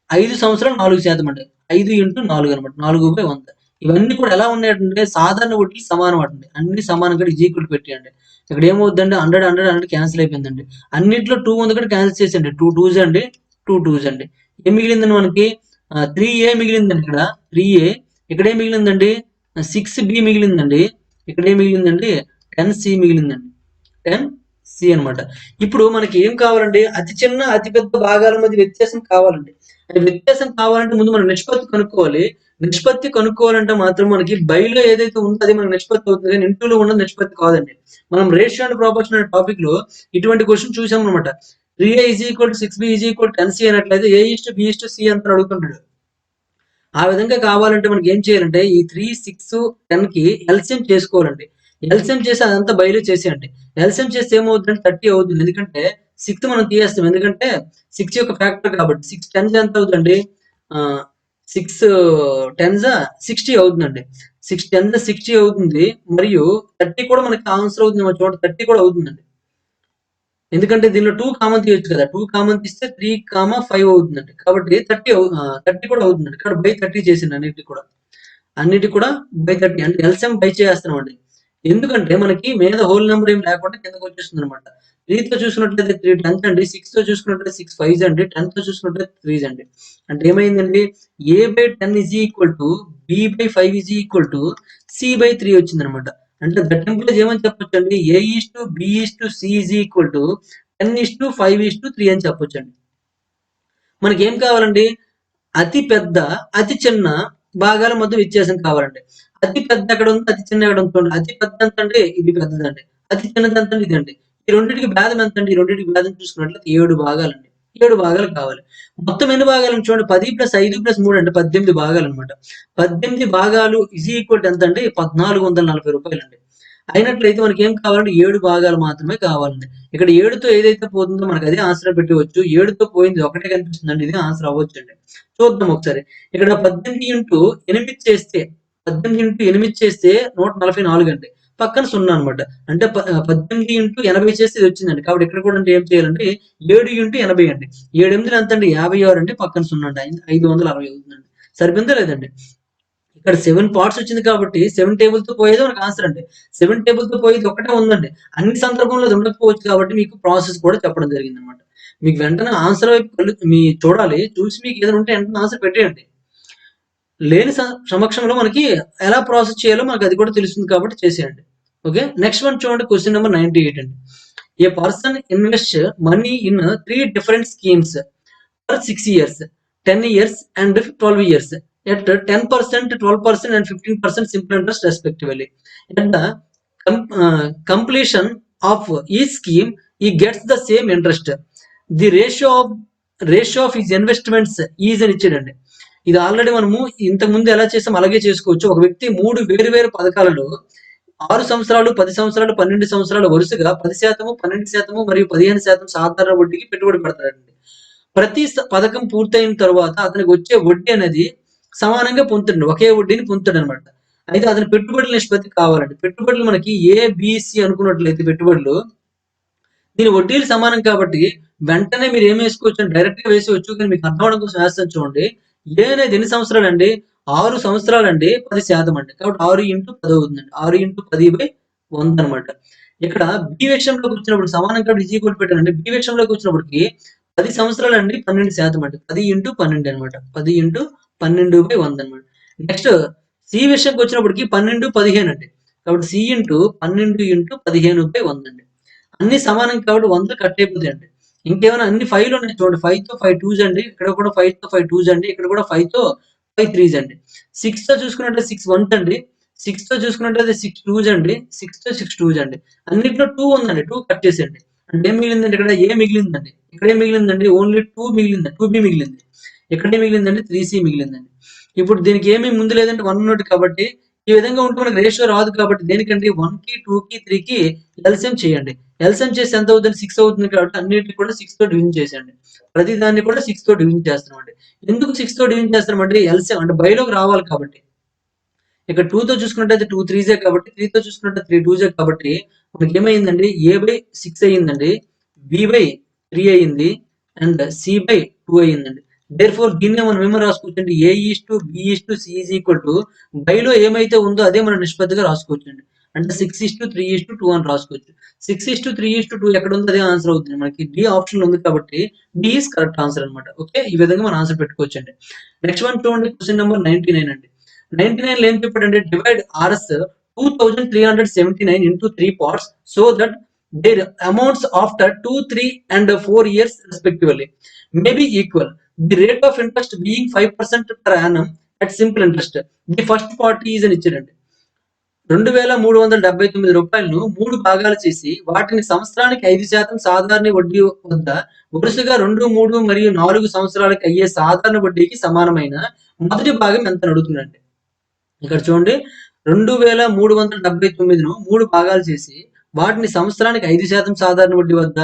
5 సంవత్సరాలు 4% అండి. 5 ఇంటూ 4 అనమాట. 4/100. ఇవన్నీ కూడా ఎలా ఉన్నాయంటే సాధారణ వడ్డీకి సమానం అండి. అన్ని సమానంగా ఈజ్ ఈక్వల్ పెట్టేయండి. ఇక్కడ ఏమవుతుందండి? 100 క్యాన్సిల్ అయిపోయిందండి. అన్నిట్లో 2 ఉంది కూడా క్యాన్సిల్ చేసేయండి. 2 2s అండి, 2 2s అండి. ఏం మిగిలిందండి మనకి? 3a మిగిలిందండి. ఇక్కడ 3a. ఇక్కడ ఏం మిగిలిందండి? 6b మిగిలిందండి. ఇక్కడ ఏం మిగిలిందండి? 10c మిగిలిందండి. 10c అనమాట. ఇప్పుడు మనకి ఏం కావాలండి? అతి చిన్న అతి పెద్ద భాగాల మధ్య వ్యత్యాసం కావాలండి. అది వ్యత్యాసం కావాలంటే ముందు మనం నిష్పత్తి కనుక్కోవాలి. నిష్పత్తి కనుక్కోవాలంటే మాత్రం మనకి బైలో ఏదైతే ఉందో అది మనకి నిష్పత్తి అవుతుంది కానీ ఇంటూలో ఉన్నది నిష్పత్తి కాదండి. మనం రేషియో అండ్ ప్రపోర్షన్ అనే టాపిక్ లో ఇటువంటి క్వశ్చన్ చూసాం అనమాట. 3a is equal to 6b is equal to 10c అన్నట్లయితే a:b:c ಅಂತ అడుగుతుంటాడు. ఆ విధంగా కావాలంటే మనకి ఏం చేయాలంటే ఈ 3, 6, 10 కి ఎల్సిఎం చేసుకోవాలండి. ఎల్సిఎం చేసి అదంతా బయలు చేసేయండి. ఎల్సిఎం చేస్తే ఏమవుతుందంటే 30 అవుతుంది. ఎందుకంటే 6 మనం తీయేస్తాం. ఎందుకంటే 6 యొక్క ఫ్యాక్టర్ కాబట్టి. 6 10s ఎంత అవుతుందండి? 6 10s 60 అవుతుందండి. 6 10s 60 అవుతుంది. మరియు 30 కూడా మనకి ఆన్సర్ అవుతుంది. చూడండి 30 కూడా అవుతుందండి. ఎందుకంటే దీనిలో 2 కామన్ తీయొచ్చు కదా. 2 కామన్ తీస్తే 3, 5 అవుతుందండి. కాబట్టి 30 కూడా అవుతుందండి. ఇక్కడ బై 30 చేసింది అన్నిటికి కూడా బై 30 అంటే ఎల్సిఎం బై చేస్తున్నామండి. ఎందుకంటే మనకి మీద హోల్ నెంబర్ ఏం లేకుండా కిందకి వచ్చేస్తుంది అనమాట. 3తో చూసుకున్నట్లయితే 3 10s అండి. 6తో చూసుకున్నట్లయితే 6 5s అండి. 10తో చూసుకున్నట్లయితే 3s అండి. అంటే ఏమైందండి? a/10 is equal to b/5 is equal to c/3 వచ్చిందనమాట. అంటే దట్ ఇంప్లైస్ ఏమని చెప్పొచ్చండి? a:b:c ఈజ్ ఈక్వల్ టు 10:5:3 అని చెప్పొచ్చండి. మనకేం కావాలండి? అతి పెద్ద, అతి చిన్న భాగాల మధ్య వ్యత్యాసం కావాలండి. అతి పెద్ద ఎక్కడ ఉంది? అతి చిన్న ఎక్కడ ఉంది? చూడండి. అతి పెద్ద ఎంతండి? ఇది పెద్దదండి. అతి చిన్నది ఎంతండి? ఇదండి. ఈ రెండిటికి భేదం ఎంతండి? ఈ రెండిటికి భేదం చూసుకున్నట్లయితే 7 భాగాలండి. 7 భాగాలు కావాలి. మొత్తం ఎన్ని భాగాలండి? చూడండి 10 + 5 + 3 అంటే 18 భాగాలనమాట. 18 భాగాలు ఈజ్ ఈక్వల్ టు ఎంతండి? రూ. 1440 అండి. అయినట్లయితే మనకేం కావాలంటే 7 భాగాలు మాత్రమే కావాలండి. ఇక్కడ 7తో ఏదైతే పోతుందో మనకు అదే ఆన్సర్ పెట్టవచ్చు. 7తో పోయింది ఒకటే కనిపిస్తుందండి. ఇది ఆన్సర్ అవ్వొచ్చండి. చూద్దాం ఒకసారి. ఇక్కడ 18 × 8 చేస్తే 18 × 8 చేస్తే 144 అండి. పక్కన 0 అనమాట. అంటే 18 × 80 చేస్తే ఇది వచ్చిందండి. కాబట్టి ఇక్కడ కూడా అంటే ఏం చేయాలంటే 7 × 80 అండి. 7 8 ఎంతండి? 56 అండి. పక్కన 0 అండి. 560 అవుతుందండి. సరిపోయిందా లేదండి? ఇక్కడ 7 పార్ట్స్ వచ్చింది కాబట్టి 7 టేబుల్‌తో పోయేది మనకు ఆన్సర్ అండి. 7 టేబుల్‌తో పోయేది ఒక్కటే ఉందండి. అన్ని సందర్భంలో అది ఉండకపోవచ్చు కాబట్టి మీకు ప్రాసెస్ కూడా చెప్పడం జరిగిందనమాట. మీకు వెంటనే ఆన్సర్ వైపు కళ్ళు చూడాలి. చూసి మీకు ఏదైనా ఉంటే వెంటనే ఆన్సర్ పెట్టేయండి. లేని సమక్షంలో మనకి ఎలా ప్రాసెస్ చేయాలో మనకు అది కూడా తెలుస్తుంది కాబట్టి చేసేయండి. ఓకే. నెక్స్ట్ వన్ చూడండి క్వెషన్ నంబర్ 98 అండి. A person invest money in 3 different schemes for 6 years, 10 years and 12 years at 10%, 12% and 15% simple interest respectively. At the completion of each scheme, he gets the same interest. The ratio of his investments is అని ఇచ్చాడండి. ఇది already మనము ఇంతకు ముందు ఎలా చేసాం అలాగే చేసుకోవచ్చు. ఒక వ్యక్తి 3 వేరు పథకాలలో 6 సంవత్సరాలు, 10 సంవత్సరాలు, 12 సంవత్సరాలు వరుసగా 10%, 12% మరియు 15% సాధారణ వడ్డీకి పెట్టుబడి పెడతాడండి. ప్రతి పథకం పూర్తయిన తర్వాత అతనికి వచ్చే వడ్డీ అనేది సమానంగా పొందుతాడు. ఒకే వడ్డీని పొందుతాడనమాట. అయితే అతని పెట్టుబడుల నిష్పత్తి కావాలండి. పెట్టుబడులు మనకి ఏబిసి అనుకున్నట్లయితే పెట్టుబడులు దీని వడ్డీలు సమానం కాబట్టి వెంటనే మీరు ఏం వేసుకోవచ్చు డైరెక్ట్ గా వేసేవచ్చు. కానీ మీకు అర్థం అవడం కోసం వేస్తాను చూడండి. ఏ అనేది ఎన్ని సంవత్సరాలండి? 6 సంవత్సరాలండి 10% అండి. కాబట్టి 6 × 10 అవుతుందండి. 6 × 10/100 అనమాట. ఇక్కడ బి విషయంలోకి వచ్చినప్పుడు సమానం కాబట్టి ఈజ్ ఈక్వల్ పెట్టానండి. బి విషయంలోకి వచ్చినప్పటికి 10 సంవత్సరాలండి 12% అండి. 10 × 12 అనమాట. 10 × 12/100 అనమాట. నెక్స్ట్ సి విషయంకి వచ్చినప్పటికి 12, 15 అండి. కాబట్టి సి × 12 × 15/100 అండి. అన్ని సమానం కాబట్టి 100 కట్ అయిపోతాయండి. ఇంకేమైనా అన్ని 5లు ఉన్నాయి చూడండి. 5తో 5 2s అండి. ఇక్కడ కూడా 5తో 5 2s అండి. ఇక్కడ కూడా 5తో 5 3s అండి. 6తో చూసుకున్నట్లయితే 6 1s అండి. 6తో చూసుకున్నట్లయితే 6 2s అండి. 6తో 6 2s అండి. అన్నిట్లో 2 ఉందండి. 2 కట్ చేసేయండి. అంటే ఏం మిగిలిందండి? ఇక్కడ ఏ మిగిలిందండి. ఇక్కడ ఏం మిగిలిందండి? ఓన్లీ 2 మిగిలింది. 2b మిగిలింది. ఇక్కడ ఏం మిగిలిందండి? 3c మిగిలిందండి. ఇప్పుడు దీనికి ఏమీ ముందు లేదంటే 1 ఉన్నట్టు కాబట్టి ఈ విధంగా ఉంటే మనకు రేషియో రాదు కాబట్టి దేనికండి 1కి 2కి 3కి ఎల్సిఎం చేయండి. ఎల్సిఎం చేస్తే ఎంత అవుతుంది? 6 అవుతుంది కాబట్టి అన్నిటిని కూడా 6తో డివిజన్ చేసేయండి. ప్రతి దాన్ని కూడా 6తో డివిజన్ చేస్తున్నామండి. ఎందుకు 6తో డివిజన్ చేస్తున్నామంటే ఎల్సిఎం అంటే బైలోకి రావాలి కాబట్టి. ఇక్కడ 2తో చూసుకున్నట్టయితే 2 3s కాబట్టి 3తో చూసుకున్నట్టు 3 2s కాబట్టి మనకి ఏమైందండి? a/6 అయ్యిందండి. b/3 అయ్యింది. అండ్ c/2 అయ్యిందండి. దేర్‌ఫోర్ దీన్నే మనం ఏమని రాసుకోవచ్చండి? a:b:c ఈజ్ ఈక్వల్ టు బైలో ఏమైతే ఉందో అదే మనం నిష్పత్తిగా రాసుకోవచ్చండి. అంటే 6:3:2 అని రాసుకోవచ్చు. 6:3:2 ఎక్కడ ఉందో అదే ఆన్సర్ అవుతుంది. మనకి డి ఆప్షన్ ఉంది కాబట్టి డి ఈస్ కరెక్ట్ ఆన్సర్ అనమాట. ఓకే. ఈ విధంగా మనం ఆన్సర్ పెట్టుకోవచ్చండి. నెక్స్ట్ వన్ చూడండి క్వెషన్ నంబర్ 99 అండి. 99 లో ఏం చెప్పాడంటే divide RS 2379 into 3 parts so that their amounts after 2, 3 and 4 years respectively may be equal. The rate of interest being 5% per annum at simple interest. The first part is అని ఇచ్చాడండి. రూ. 3 భాగాలు చేసి వాటిని సంవత్సరానికి 5% సాధారణ వడ్డీ వద్ద వరుసగా 2, 3 మరియు 4 సంవత్సరాలకు అయ్యే సాధారణ వడ్డీకి సమానమైన మొదటి భాగం ఎంతని అడుగుతున్నాడండి. ఇక్కడ చూడండి 2379ను 3 భాగాలు చేసి వాటిని సంవత్సరానికి 5% సాధారణ వడ్డీ వద్ద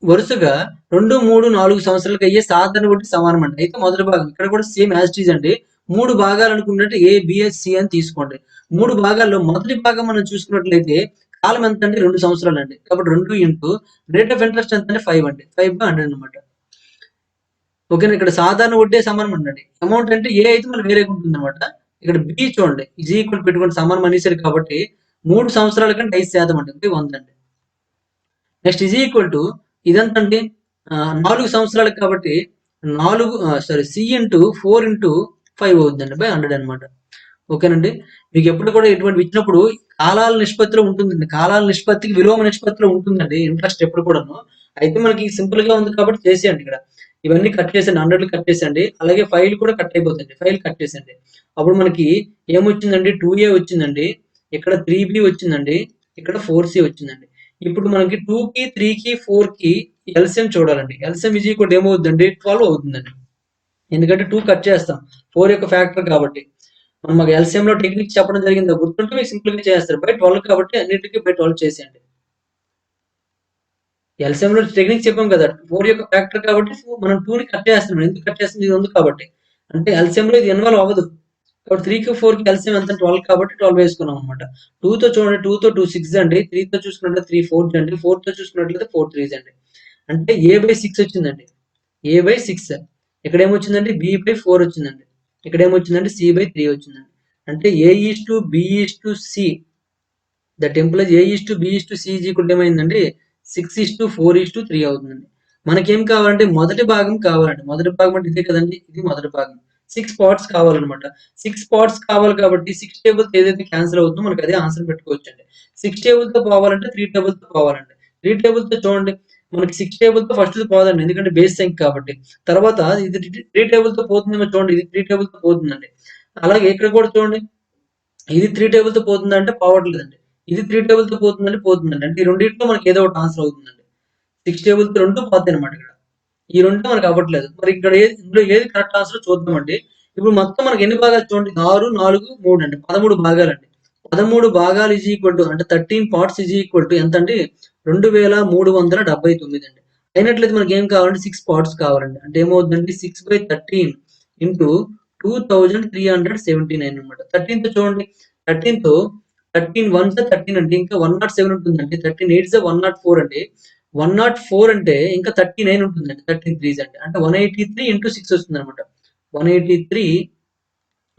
వరుసగా 2, 3, 4 సంవత్సరాలకు అయ్యే సాధారణ వడ్డీ సమానం అండి. అయితే మొదటి భాగం ఇక్కడ కూడా సేమ్ యాజ్ ఇట్ ఈజ్ అండి. 3 భాగాలు అనుకున్నట్టు ఏ, సి అని తీసుకోండి. 3 భాగాల్లో మొదటి భాగం మనం చూసుకున్నట్లయితే కాలం ఎంత అండి 2 సంవత్సరాలు అండి. కాబట్టి 2 ఇంటూ రేట్ ఆఫ్ ఇంట్రెస్ట్ ఎంత అంటే 5 అండి. 5/100 అనమాట. ఓకేనా, ఇక్కడ సాధారణ వడ్డీ సమానం అండి. అమౌంట్ అంటే ఏ అయితే మనకు వేరేగా ఉంటుంది అనమాట. ఇక్కడ బి చూడండి ఈజ్ ఈక్వల్ పెట్టుకోండి, సమానం అనేసరి కాబట్టి 3 సంవత్సరాల కంటే 5% అండి. 100 అండి. నెక్స్ట్ ఈజ్ ఈక్వల్ టు ఇదంతండి 4 సంవత్సరాలకు కాబట్టి 4 సి ఇంటూ 4 ఇంటూ 5 అవుతుందండి బై 100 అనమాట. ఓకేనండి, మీకు ఎప్పుడు కూడా ఇటువంటి ఇచ్చినప్పుడు కాలాల నిష్పత్తిలో ఉంటుందండి. కాలాల నిష్పత్తికి విలోమ నిష్పత్తిలో ఉంటుందండి ఇంట్రెస్ట్ ఎప్పుడు కూడాను. అయితే మనకి సింపుల్ గా ఉంది కాబట్టి చేసేయండి. ఇక్కడ ఇవన్నీ కట్ చేసండి, 100 కట్ చేసండి. అలాగే ఫైల్ కూడా కట్ అయిపోతుంది, ఫైల్ కట్ చేసండి. అప్పుడు మనకి ఏమొచ్చిందండి 2A వచ్చిందండి, ఇక్కడ 3B వచ్చిందండి, ఇక్కడ 4C వచ్చిందండి. ఇప్పుడు మనకి 2కి 3కి 4కి ఎల్సిఎం చూడాలండి. ఎల్సిఎం ఈజ్ ఈక్వల్ ఏమవుతుందండి 12 అవుతుందండి. ఎందుకంటే 2 కట్ చేస్తాం 4 యొక్క ఫ్యాక్టర్ కాబట్టి. మనం మాకు ఎల్సిఎం లో టెక్నిక్ చెప్పడం జరిగింది, గుర్తుంటే మీకు సింపుల్ గా చేస్తారు. బై 12 కాబట్టి అన్నిటికీ బై 12 చేసేయండి. ఎల్సిఎం లో టెక్నిక్ చెప్పాం కదా, 4 యొక్క ఫ్యాక్టర్ కాబట్టి మనం 2ని కట్ చేస్తున్నాం. ఎందుకు కట్ చేస్తుంది, ఇది ఉంది కాబట్టి. అంటే ఎల్సిఎం లో ఇది ఇన్వాల్వ్ అవ్వదు కాబట్టి 3కి 4కి ఎల్సిఎం ఎంత 12 కాబట్టి 12 వేసుకున్నాం అనమాట. 2తో చూడండి, 2తో 2 6 అండి, 3తో చూసుకున్నట్లయితే 3 4 అండి, 4తో చూసుకున్నట్లయితే 4 3 అండి. అంటే A/6 వచ్చిందండి. A/6 ఇక్కడ ఏమొచ్చిందండి B/4 వచ్చిందండి. ఇక్కడ ఏమొచ్చిందండి C/3 వచ్చిందండి. అంటే A/B/C that employees A/B/C is equal ఏమైందండి 6:4:3 అవుతుందండి. మనకేం కావాలంటే మొదటి భాగం కావాలండి. మొదటి భాగం అంటే ఇదే కదండి, ఇది మొదటి భాగం. 6 పార్ట్స్ కావాలన్నమాట. 6 పార్ట్స్ కావాలి కాబట్టి 6 టేబుల్స్ ఏదైతే క్యాన్సిల్ అవుతుందో మనకి అదే ఆన్సర్ పెట్టుకోవచ్చండి. 6 టేబుల్ తో పోవాలంటే 3 టేబుల్ తో పోవాలండి. 3 టేబుల్ తో చూడండి మనకి 6 టేబుల్ తో ఫస్ట్ పోదండి, ఎందుకంటే బేస్ సంఖ్య కాబట్టి. తర్వాత ఇది 3 టేబుల్ తో పోతుందేమో చూడండి, ఇది 3 టేబుల్ తో పోతుందండి. అలాగే ఇక్కడ కూడా చూడండి ఇది 3 టేబుల్ తో పోతుందంటే పోవట్లేదండి. ఇది 3 టేబుల్ తో పోతుందంటే పోతుందండి. అంటే ఈ రెండిట్లో మనకి ఏదో ఒకటి ఆన్సర్ అవుతుందండి. 6 టేబుల్ తో 2 పోతాయి అనమాట ఇక్కడ. ఈ 2 మనకు అవ్వట్లేదు. మరి ఇక్కడ ఇందులో ఏది కరెక్ట్ ఆన్సర్ చూద్దామండి. ఇప్పుడు మొత్తం మనకి ఎన్ని భాగాలు చూడండి 6, 4, 3 అండి. 13 భాగాలండి. 13 భాగాలు ఈజ్ ఈక్వల్ టు అంటే 13 పార్ట్స్ ఈజ్ ఈక్వల్ టు ఎంత అండి 2379 అండి. అయినట్లయితే మనకి ఏం కావాలంటే 6 పార్ట్స్ కావాలండి. అంటే ఏమవుతుందండి 6/13 ఇంటూ 2379 అనమాట. 13 తో చూడండి, 13 తో 13 1 13 అండి, ఇంకా 107 ఉంటుందండి. 13 8 104 అండి. 104 అంటే ఇంకా 39 ఉంటుందండి. 13 3 అంటే 183 ఇంటూ 6 వస్తుంది అనమాట. 183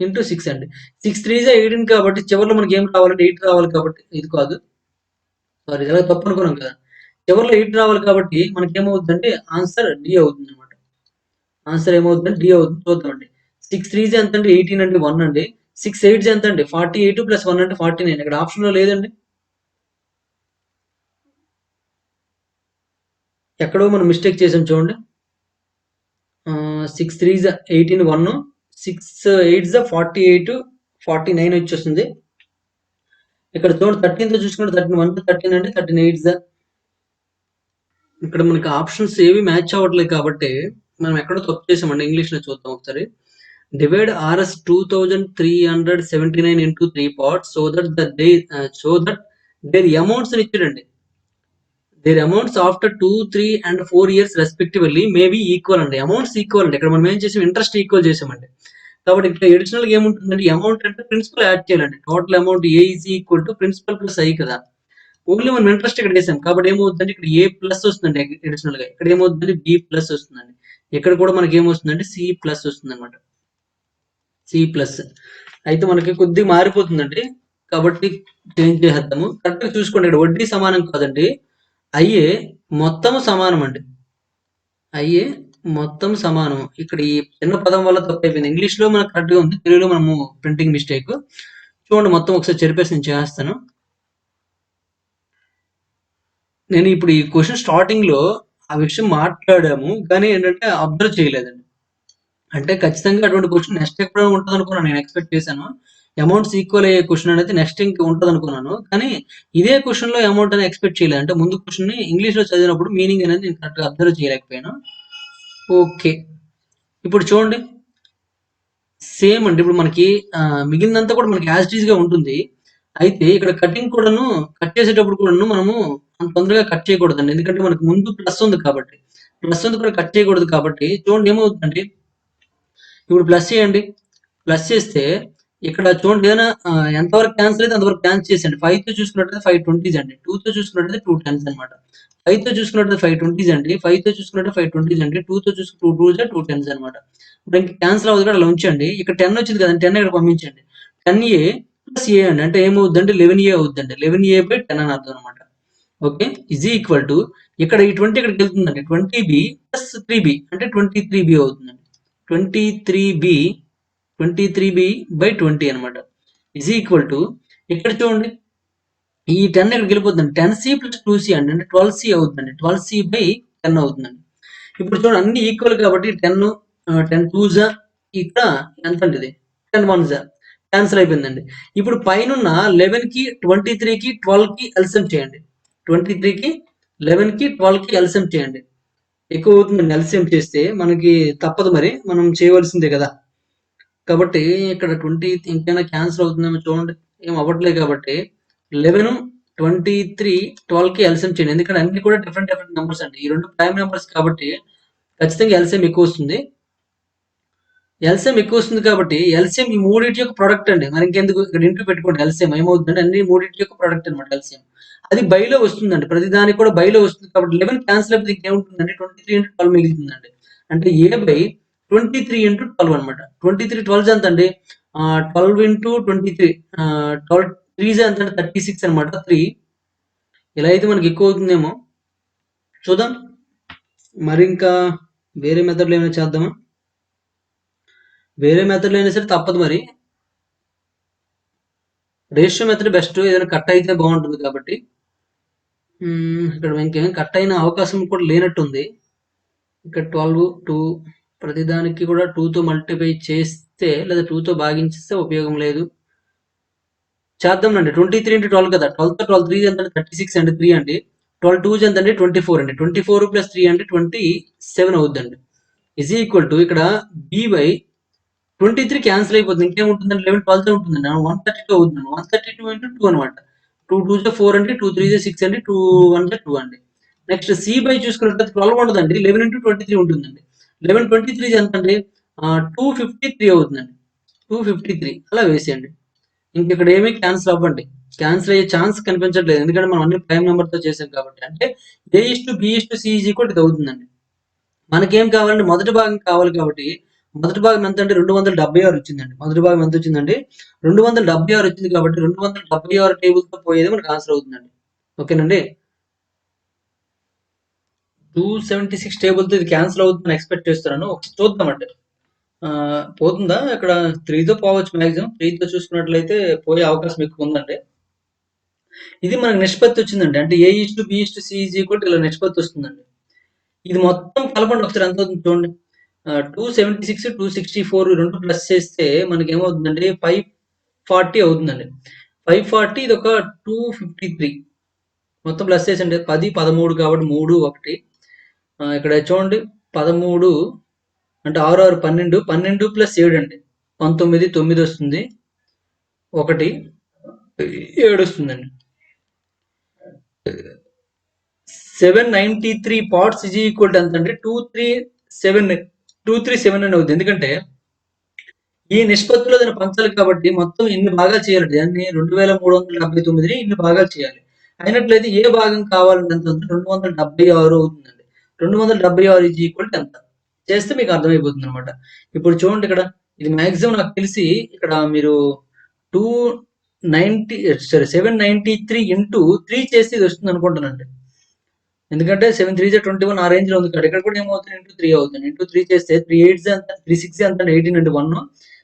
ఇంటూ 6 అండి. 6 3 18 కాబట్టి చివరిలో మనకి ఏం రావాలంటే 8 రావాలి కాబట్టి ఇది కాదు, సారీ ఇలా తప్పు అనుకున్నాం కదా. చివరిలో 8 రావాలి కాబట్టి మనకి ఏమవుతుందంటే ఆన్సర్ డి అవుతుంది అనమాట. ఆన్సర్ ఏమవుతుందంటే డి అవుతుంది. చూద్దామండి. 6 3 ఎంత అండి 18 అండి 1 అండి. 6 8 ఎంత అండి 48 ప్లస్ 1 అంటే 49. ఇక్కడ ఆప్షన్ లో లేదండి, ఎక్కడో మనం మిస్టేక్ చేసాం చూడండి. 6 3 18 1, 6 8 48 49 వచ్చేస్తుంది. ఇక్కడ చూడండి 13 తో చూసుకుంటే 13 1 13 అంటే 13 8 ఇక్కడ మనకి ఆప్షన్స్ ఏవి మ్యాచ్ అవ్వట్లేదు కాబట్టి మనం ఎక్కడో తప్పు చేసామండి. ఇంగ్లీష్ లో చూద్దాం ఒకసారి. Divide RS 2379 into 3 parts so that their amounts అని ఇచ్చాడండి. their amounts after 2, 3 and 4 years respectively may be equal అండి. అమౌంట్స్ ఈక్వల్ అండి. ఇక్కడ మనం ఏం చేసాం ఇంట్రెస్ట్ ఈక్వల్ చేసామండి. కాబట్టి ఇక్కడ అడిషనల్ గా ఏముంటుందండి అమౌంట్ అంటే ప్రిన్సిపల్ యాడ్ చేయాలండి. Total amount A is equal to principal plus I కదా. ఓన్లీ మనం ఇంట్రెస్ట్ ఇక్కడ వేసాం కాబట్టి ఏమవుతుందండి ఇక్కడ A ప్లస్ వస్తుందండి అడిషనల్ గా. ఇక్కడ ఏమవుతుందండి B ప్లస్ వస్తుందండి. ఇక్కడ కూడా మనకి ఏమొస్తుందండి C ప్లస్ వస్తుంది అనమాట. C ప్లస్ అయితే మనకి కొద్దిగా మారిపోతుందండి కాబట్టి చేంజ్ చేసేద్దాము. కరెక్ట్ గా చూసుకోండి, ఇక్కడ వడ్డీ సమానం కాదండి, అయ్యే మొత్తం సమానం అండి. అయ్యే మొత్తం సమానం. ఇక్కడ ఈ చిన్న పదం వల్ల తప్పు అయిపోయింది. ఇంగ్లీష్ లో మనకు కరెక్ట్ గా ఉంది, తెలుగులో మనము ప్రింటింగ్ మిస్టేక్. చూడండి మొత్తం ఒకసారి చెరిపేసి నేను చేస్తాను. నేను ఇప్పుడు ఈ క్వశ్చన్ స్టార్టింగ్ లో ఆ విషయం మాట్లాడాము కానీ ఏంటంటే అబ్జర్వ్ చేయలేదండి. అంటే ఖచ్చితంగా అటువంటి క్వశ్చన్ నెక్స్ట్ ఎప్పుడైనా ఉంటుంది అనుకున్నాను, నేను ఎక్స్పెక్ట్ చేశాను. అమౌంట్స్ ఈక్వల్ అయ్యే క్వశ్చన్ అనేది నెక్స్ట్ ఇంక ఉంటది అనుకున్నాను. కానీ ఇదే క్వశ్చన్‌లో అమౌంట్ అని ఎక్స్‌పెక్ట్ చేయలేదు. అంటే ముందు క్వశ్చన్‌ని ఇంగ్లీష్‌లో చదివినప్పుడు మీనింగ్ అనేది నేను కరెక్ట్‌గా అబ్జర్వ్ చేయలేకపోయాను. ఓకే. ఇప్పుడు చూడండి. సేమ్ అండి. ఇప్పుడు మనకి మిగిలినదంతా కూడా మనకి యాజ్ ఇట్ ఈస్‌గా ఉంటుంది. అయితే ఇక్కడ కటింగ్ కూడాను కట్ చేసేటప్పుడు కూడాను మనము అంత తొందరగా కట్ చేయకూడదండి. ఎందుకంటే మనకు ముందు ప్లస్ ఉంది కాబట్టి. ప్లస్ ఉంది కూడా కట్ చేయకూడదు కాబట్టి చూడండి ఏమవుతుందంటే ఇప్పుడు ప్లస్ చేయండి. ప్లస్ చేస్తే ఇక్కడ చూడండి ఏదైనా ఎంతవరకు క్యాన్సిల్ అయితే అంతవరకు క్యాన్సిల్ చేసేయండి. 5తో చూసుకున్నట్టయితే 5 20s అండి. 2తో చూసుకున్నట్టయితే 2 10s అనమాట. 5తో చూసుకున్నట్టయితే 5 20s అండి. 5తో చూసుకున్నట్టయితే 5 20s అండి. 2తో చూసుకు 2 2s 2 10s అనమాట. ఇప్పుడు ఇంక క్యాన్సిల్ అవ్వదు కదా! అలా ఉంచండి. ఇక్కడ 10 వచ్చింది కదండీ! 10 ఇక్కడ పంపించండి. 10a ప్లస్ a అండి. అంటే ఏమవుద్దంటే 11a అవుద్దండి. 11a/10 అని అర్థం అనమాట. ఓకే. ఈజ్ ఈక్వల్ టు ఇక్కడ ఈ 20 ఇక్కడికెళ్తుందండి. 20b ప్లస్ 3b అంటే 23b అవుతుందండి. 23b 23b/20 అనమాట. ఈజ్ ఈక్వల్ టు ఇక్కడ చూడండి ఈ 10 ఇక్కడికి వెళ్ళిపోతుందండి. 10c ప్లస్ 2c అండి. అంటే 12c అవుతుందండి. 12c/10 అవుతుందండి. ఇప్పుడు చూడండి అన్ని ఈక్వల్ కాబట్టి 10 10 2జా ఇక్కడ ఎంతండి ఇది? 10 1జా క్యాన్సిల్ అయిపోయిందండి. ఇప్పుడు పైనున్న 11కి 23కి 12కి ఎల్సిఎం చేయండి. 23కి 11కి 12కి ఎల్సిఎం చేయండి. ఎక్కువ అవుతుందండి ఎల్సిఎం చేస్తే మనకి తప్పదు మరి. మనం చేయవలసిందే కదా! కాబట్టి ఇక్కడ 20 ఇంకైనా క్యాన్సిల్ అవుతుందేమో చూడండి. ఏం అవ్వట్లేదు కాబట్టి 11, 23, 12కి ఎల్సిఎం చేయండి. ఎందుకంటే అన్ని కూడా డిఫరెంట్ డిఫరెంట్ నంబర్స్ అండి. ఈ 2 ప్రైమ్ నంబర్స్ కాబట్టి ఖచ్చితంగా ఎల్సిఎం ఎక్కువొస్తుంది. ఎల్సిఎం ఎక్కువొస్తుంది కాబట్టి ఎల్సిఎం ఈ మూడిటి యొక్క ప్రొడక్ట్ అండి. మరి ఇంకెందుకు ఇక్కడ ఇంటూ పెట్టుకోండి ఎల్సిఎం ఏమవుతుందంటే అన్ని మూడిటి యొక్క ప్రొడక్ట్ అనమాట ఎల్సిఎం. అది బైలో వస్తుందండి. ప్రతి దానికి కూడా బైలో వస్తుంది కాబట్టి 11 క్యాన్సిల్ అయిపోతే ఇంకేముంటుందండి 23 ఇంటూ 12 మిగులుతుందండి. అంటే a/23 ఇంటూ 12 అనమాట. 23 12 ఎంతండి? 12 ఇంటూ 23 12 3 ఎంతంటే 36 అనమాట. 3 ఇలా అయితే మనకి ఎక్కువ అవుతుందేమో చూద్దాం. మరి ఇంకా వేరే మెథడ్‌లో ఏమైనా చేద్దామా? వేరే మెథడ్‌లో అయినా సరే తప్పదు మరి. Ratio method best. ఏదైనా కట్ అయితే బాగుంటుంది కాబట్టి. ఇక్కడ ఇంకేం కట్ అయిన అవకాశం కూడా లేనట్టుంది. ఇక్కడ 12, 2 ప్రతిదానికి కూడా 2తో మల్టిప్లై చేస్తే లేదా 2తో భాగించేస్తే ఉపయోగం లేదు. చేద్దాంలెండి. 23 ఇంటూ 12 కదా! 12తో 12 3 ఎంతంటే 36 అండి. 3 అండి. 12 2 ఎంతండి 24 అండి. 24 ప్లస్ 3 అంటే 27 అవుద్దండి. ఈజ్ ఈక్వల్ టు ఇక్కడ b/23 క్యాన్సిల్ అయిపోతుంది. ఇంకేముంటుందండి 11 12తో ఉంటుందండి. 132 అవుతుంది. 132 ఇంటూ 2 అనమాట. 2 2 4 అండి. 2 3 6 అండి. 2 1 2 అండి. నెక్స్ట్ c/ చూసుకున్నట్లయితే 12 ఉండదండి. 11 ఇంటూ 23 ఉంటుందండి. 11 23 ఎంతండి? 253 అవుతుందండి. 253 అలా వేసేయండి. ఇంకిక్కడ ఏమి క్యాన్సిల్ అవ్వండి. క్యాన్సిల్ అయ్యే ఛాన్స్ కనిపించట్లేదు. ఎందుకంటే మనం అన్ని ప్రైమ్ నంబర్‌తో చేసాం కాబట్టి. అంటే a/b/c ఇది అవుతుందండి. మనకేం కావాలంటే మొదటి భాగం కావాలి కాబట్టి మొదటి భాగం ఎంతంటే 276 వచ్చిందండి. మొదటి భాగం ఎంతొచ్చిందండి? 276 వచ్చింది కాబట్టి 276 టేబుల్‌తో పోయేది మనకు ఆన్సర్ అవుతుందండి. ఓకేనండి. 276 టేబుల్‌తో ఇది క్యాన్సిల్ అవుతుందని ఎక్స్‌పెక్ట్ చేస్తున్నాను. ఒకసారి చూద్దామండి. పోతుందా? ఇక్కడ 3తో పోవచ్చు మాక్సిమం. 3తో చూసుకున్నట్లయితే పోయే అవకాశం ఎక్కువుందండి. ఇది మనకు నిష్పత్తి వచ్చిందండి. అంటే a/b/c ఇలా నిష్పత్తి వస్తుందండి. ఇది మొత్తం కలపండి ఒకసారి ఎంత అవుతుందో చూడండి. 276, 264 రెండు ప్లస్ చేస్తే మనకేమవుతుందండి 540 అవుతుందండి. 540 ఇదొక 253 మొత్తం ప్లస్ చేసండి. 10, 13 కాబట్టి 3, 1 ఇక్కడ చూడండి 13 అంటే 6, 6 12, 12 ప్లస్ 7 అండి. 19, 9 వస్తుంది. 1, 7 వస్తుందండి. 793 పార్ట్స్ ఈజ్ ఈక్వల్ టు ఎంతంటే 237 అని అవుద్ది. ఎందుకంటే ఈ నిష్పత్తిలో దాన్ని పంచాలి కాబట్టి మొత్తం ఇన్ని భాగాలు చేయాలి. దాన్ని 2379ని ఇన్ని భాగాలు చేయాలి. అయినట్లయితే ఏ భాగం కావాలంటే ఎంత 276 అవుతుందండి. 276 ఈజ్ ఈక్వల్ టు ఎంత? చేస్తే మీకు అర్థమైపోతుందనమాట. ఇప్పుడు చూడండి ఇక్కడ ఇది మాక్సిమం నాకు తెలిసి ఇక్కడ మీరు 290 సారీ 793 ఇంటూ 3 చేస్తే ఇది వస్తుంది అనుకుంటానండి. ఎందుకంటే 7 3 21 ఆ రేంజ్ లో ఉంది ఇక్కడ. ఇక్కడ కూడా ఏమవుతుంది ఇంటూ 3 అవుతుంది. ఇంటూ 3 చేస్తే 3 8 ఎంత 3 6 ఎంత 18 అంటే 1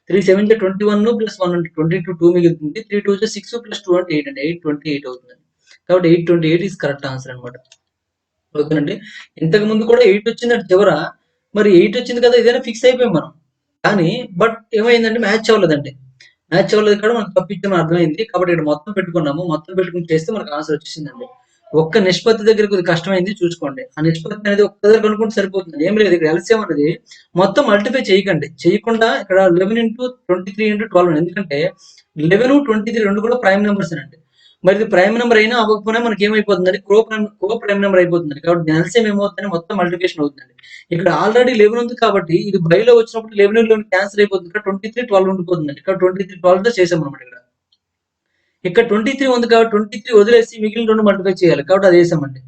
3 7 21 ప్లస్ 1 అంటే 22 2 మిగులుతుంది. 3 2 6 ప్లస్ 2 అంటే 8 అండి. 828 అవుతుంది. కాబట్టి 828 ఇస్ కరెక్ట్ ఆన్సర్ అనమాట. ఓకేనండి. ఇంతకు ముందు కూడా 8 వచ్చిందంటే చివర మరి 8 వచ్చింది కదా ఇదైనా ఫిక్స్ అయిపోయాం మనం. కానీ బట్ ఏమైందంటే మ్యాచ్ అవ్వలేదండి. న్యాచురల్ ఇక్కడ మనకు తప్పించడం అర్థమైంది. కాబట్టి ఇక్కడ మొత్తం పెట్టుకున్నాము. మొత్తం పెట్టుకొని చేస్తే మనకు ఆన్సర్ వచ్చేసిందండి. ఒక్క నిష్పత్తి దగ్గర కొద్దిగా కష్టమైంది చూసుకోండి. ఆ నిష్పత్తి అనేది ఒక్క దగ్గర కనుక్కుంటే సరిపోతుంది. ఏం లేదు ఇక్కడ ఎల్‌సీఎం అనేది మొత్తం మల్టిప్లై చేయకండి. చేయకుండా ఇక్కడ 11 × 23 × 12 ఎందుకంటే 11, 23 రెండు కూడా ప్రైమ్ నంబర్సేనండి. మరి ఇది ప్రైమ్ నంబర్ అయినా అవ్వకపోయినా మనకి ఏమైపోతుందండి కో ప్రైమ్ నంబర్ అయిపోతుందండి. కాబట్టి ఎల్‌సీఎం ఏమవుతుందంటే మొత్తం మల్టిప్లికేషన్ అవుతుందండి. ఇక్కడ ఆల్రెడీ 11 ఉంది కాబట్టి ఇది బైలో వచ్చినప్పుడు 11 క్యాన్సిల్ అయిపోతుంది. ఇక్కడ 23, 12 ఉండిపోతుందండి. ఇక్కడ 23, 12తో చేసామన్నమాట ఇక్కడ. ఇక్కడ 23 ఉంది కాబట్టి 23 వదిలేసి మిగిలిన 2 మల్టిప్లై చేయాలి. కాబట్టి అది వేసామండి.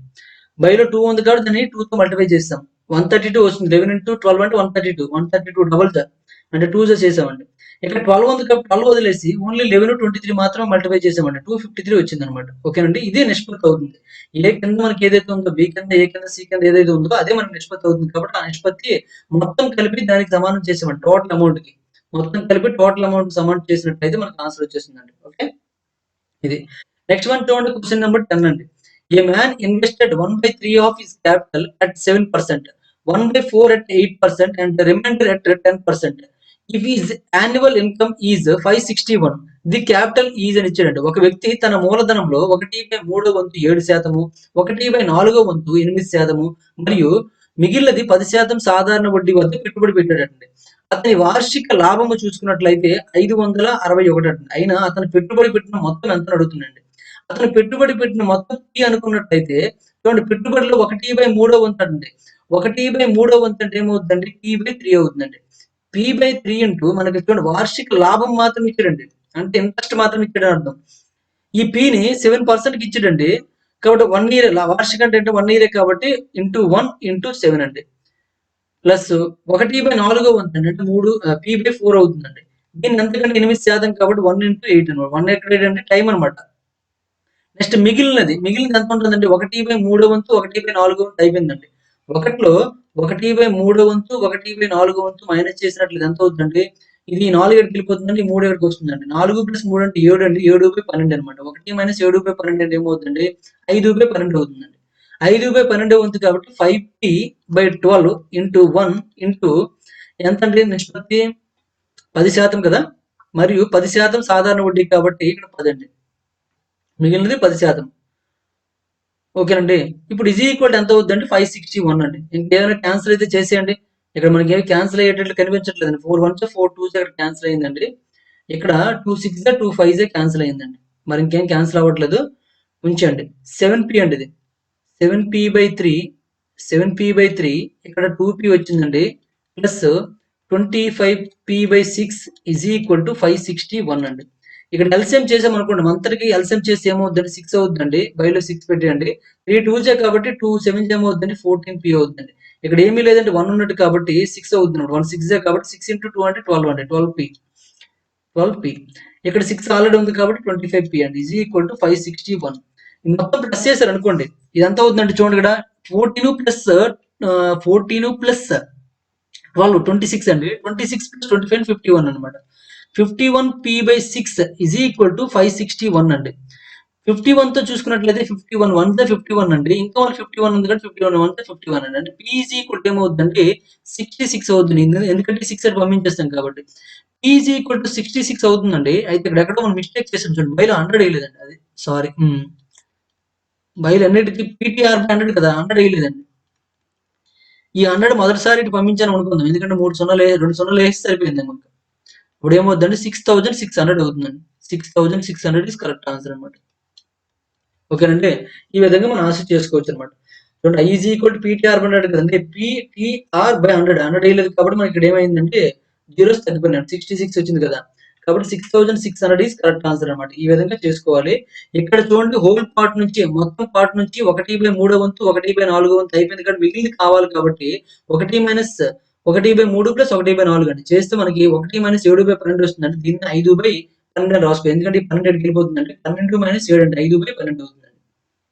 బైలో 2 ఉంది కాబట్టి దాన్ని 2తో మల్టిప్లై చేసాం. 132 వస్తుంది. 11 × 12 అంటే 132. 132 డబుల్ జా అంటే 2 జా చేసామండి. ఇక్కడ 12 ఉంది కాబట్టి 12 వదిలేసి ఓన్లీ 11, 23 మాత్రమే మల్టిప్లై చేసామండి. 253 వచ్చిందనమాట. ఓకేనండి. ఇదే నిష్పత్తి అవుతుంది. ఏ కింద మనకి ఏదైతే ఉందో బి కింద, ఏ కింద, సి కింద ఏదైతే ఉందో అదే మనకి నిష్పత్తి అవుతుంది. కాబట్టి ఆ నిష్పత్తి మొత్తం కలిపి దానికి సమానం చేసామండి. టోటల్ అమౌంట్‌కి. మొత్తం కలిపి టోటల్ అమౌంట్ సమానం చేసినట్లయితే మనకు ఆన్సర్ వచ్చేసిందండి. ఓకే. ఇది. నెక్స్ట్ వన్ చూడండి క్వెషన్ నెంబర్ 10 అండి. ఏ man invested 1/3 of his capital at 7%, 1/4 at 8% and the remainder at 10%. If his annual income is 561, the capital is అని ఇచ్చాడండి. ఒక వ్యక్తి తన మూలధనంలో 1/3 వంతు 7%, 1/4 వంతు 8% మరియు మిగిలినది 10% సాధారణ వడ్డీ వద్ద పెట్టుబడి పెట్టాడండి. అతని వార్షిక లాభము చూసుకున్నట్లయితే 561 అండి. అయినా అతను పెట్టుబడి పెట్టిన మొత్తం ఎంత అడుగుతుందండి. అతను పెట్టుబడి పెట్టిన మొత్తం P అనుకున్నట్లయితే చూడండి పెట్టుబడిలో 1/3 వంతు అండి. 1/3 వంతు అంటే ఏమవుతుందండి? P/3 అవుతుందండి. P/3 ఇంటూ మనకి చూడండి వార్షిక లాభం మాత్రం ఇచ్చాడండి. అంటే ఇంట్రెస్ట్ మాత్రం ఇచ్చాడని అర్థం. ఈ Pని 7%కి ఇచ్చాడండి. కాబట్టి 1 ఇయర్ వార్షిక అంటే 1 ఇయరే కాబట్టి ఇంటూ 1 ఇంటూ 7 అండి. ప్లస్ 1/4 వంతండి. అంటే P/4 అవుతుందండి. దీన్ని ఎంతకంటే 8% కాబట్టి 1 ఇంటూ 8 అనమాట. 1 ఎక్కడ 8 అంటే టైమ్ అనమాట. నెక్స్ట్ మిగిలినది ఎంత ఉంటుందండి? 1/3 వంతు, 1/4 వంతు అయిపోయిందండి. ఒకటిలో 1/3 వంతు, 1/4 వంతు మైనస్ చేసినట్లయితే ఎంత అవుతుందండి? ఇది 4 ఎక్కడికి వెళ్ళిపోతుందండి? 3 ఎక్కడికి వస్తుందండి. 4 + 3 అంటే 7 అండి. 7/12 అనమాట. 1 - 7/12 అంటే ఏమవుతుందండి? 5/12 అవుతుందండి. 5/12 వంతు కాబట్టి 5p/12 ఇంటూ 1 ఇంటూ ఎంతండి నిష్పత్తి? 10% కదా! మరియు 10% సాధారణ వడ్డీ కాబట్టి ఇక్కడ 10 అండి. మిగిలినది 10%. ఓకేనండి. ఇప్పుడు ఎంత అవుద్దంటే 561 అండి. ఇంకేమైనా క్యాన్సిల్ అయితే చేసేయండి. ఇక్కడ మనకేమి క్యాన్సిల్ అయ్యేటట్లు కనిపించట్లేదండి. 4 1 4 2 అక్కడ క్యాన్సిల్ అయిందండి. ఇక్కడ 2 6 2 5 క్యాన్సిల్ అయిందండి. మరి ఇంకేం క్యాన్సిల్ అవ్వట్లేదు. ఉంచండి. 7p అండి ఇది. 7p/3 7p/3 ఇక్కడ 2p వచ్చిందండి. ప్లస్ 25p/6 = 561 అండి. ఇక్కడ ఎల్‌సీఎం చేసామనుకోండి. మంత్‌కి ఎల్‌సీఎం చేస్తే ఏమవుద్దండి? 6 అవుద్దండి. బైలో 6 పెట్టేయండి. 3 2 కాబట్టి 2 7 ఏమవుద్దండి? 14p అవుద్దండి. ఇక్కడ ఏమీ లేదంటే 1 ఉన్నట్టు కాబట్టి 6 అవుతుందన్నమాట. 1 6 కాబట్టి 6 × 2 అంటే 12 అండి. 12p. ఇక్కడ 6 ఆల్రెడీ ఉంది కాబట్టి 25p అండి. = 561. మొత్తం ప్లస్ చేశారనుకోండి. ఇది ఎంత అవుతుందంటే చూడండి ఇక్కడ 14 ప్లస్ 14 ప్లస్ 12 26 అండి. 26 + 25 51 అనమాట. 51p/6 = 561 అండి. 51తో చూసుకున్నట్లయితే 51 1 51 అండి. ఇంకా మనకి 51 ఉంది కాబట్టి 51 1 51 అండి. అంటే p ఏమవుద్దంటే 66 అవుతుంది. ఎందుకంటే 6 అని పంపించేస్తాం కాబట్టి. p 66 అవుతుందండి. అయితే ఇక్కడ ఎక్కడో మనం మిస్టేక్ చేసాం చూడండి. బైలో 100 వేయలేదండి. అది సారీ. బైలో అన్నిటికి PTR/100 కదా! 100 వేయలేదండి. ఈ 100 మొదటిసారి ఇటు పంపించాను అనుకుందాం. ఎందుకంటే 2 సున్నాలు వేస్తే సరిపోయింది మనకు. ఇప్పుడు ఏమవుద్దంటే 6600 అవుతుందండి. 6600 ఈస్ కరెక్ట్ ఆన్సర్ అనమాట. ఓకేనండి. ఈ విధంగా మనం ఆన్సర్ చేసుకోవచ్చు అనమాట. చూడండి I = PTR/100 కదండి. PTR/100 100 వేయలేదు కాబట్టి మనకి ఇక్కడ ఏమైందంటే జీరోస్ తగ్గిపోయినాయి. 66 వచ్చింది కదా! కాబట్టి 6600 ఈస్ కరెక్ట్ ఆన్సర్ అనమాట. ఈ విధంగా చేసుకోవాలి. ఇక్కడ చూడండి హోల్ పార్ట్ నుంచి మొత్తం పార్ట్ నుంచి 1/3 వంతు, 1/4 వంతు అయిపోయింది కాబట్టి మిగిలింది కావాలి కాబట్టి 1 - 1/3 + 1/4 అండి. చేస్తే మనకి 1 - 7/12 వస్తుందండి. దీన్ని 5/12 అని రాసుకో. ఎందుకంటే ఈ 12 ఎక్కడికి వెళ్ళిపోతుందంటే 12 - 7 అంటే 5/12 అవుతుందండి.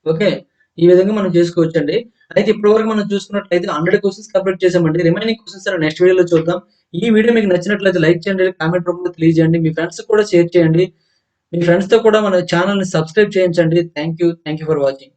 ఓకే. ఈ విధంగా మనం చేసుకోవచ్చండి. అయితే ఇప్పటివరకు మనం చూసుకున్నట్లయితే 100 క్వెషన్స్ కంప్లీట్ చేసామండి. రిమైనింగ్ క్వెషన్స్ నెక్స్ట్ వీడియోలో చూద్దాం. ఈ వీడియో మీకు నచ్చినట్లయితే లైక్ చేయండి, కామెంట్ రూపంలో తెలియజేయండి. మీ ఫ్రెండ్స్‌కి కూడా షేర్ చేయండి. మీ ఫ్రెండ్స్‌తో కూడా మన ఛానెల్‌ని సబ్స్క్రైబ్ చేయించండి. Thank you for watching.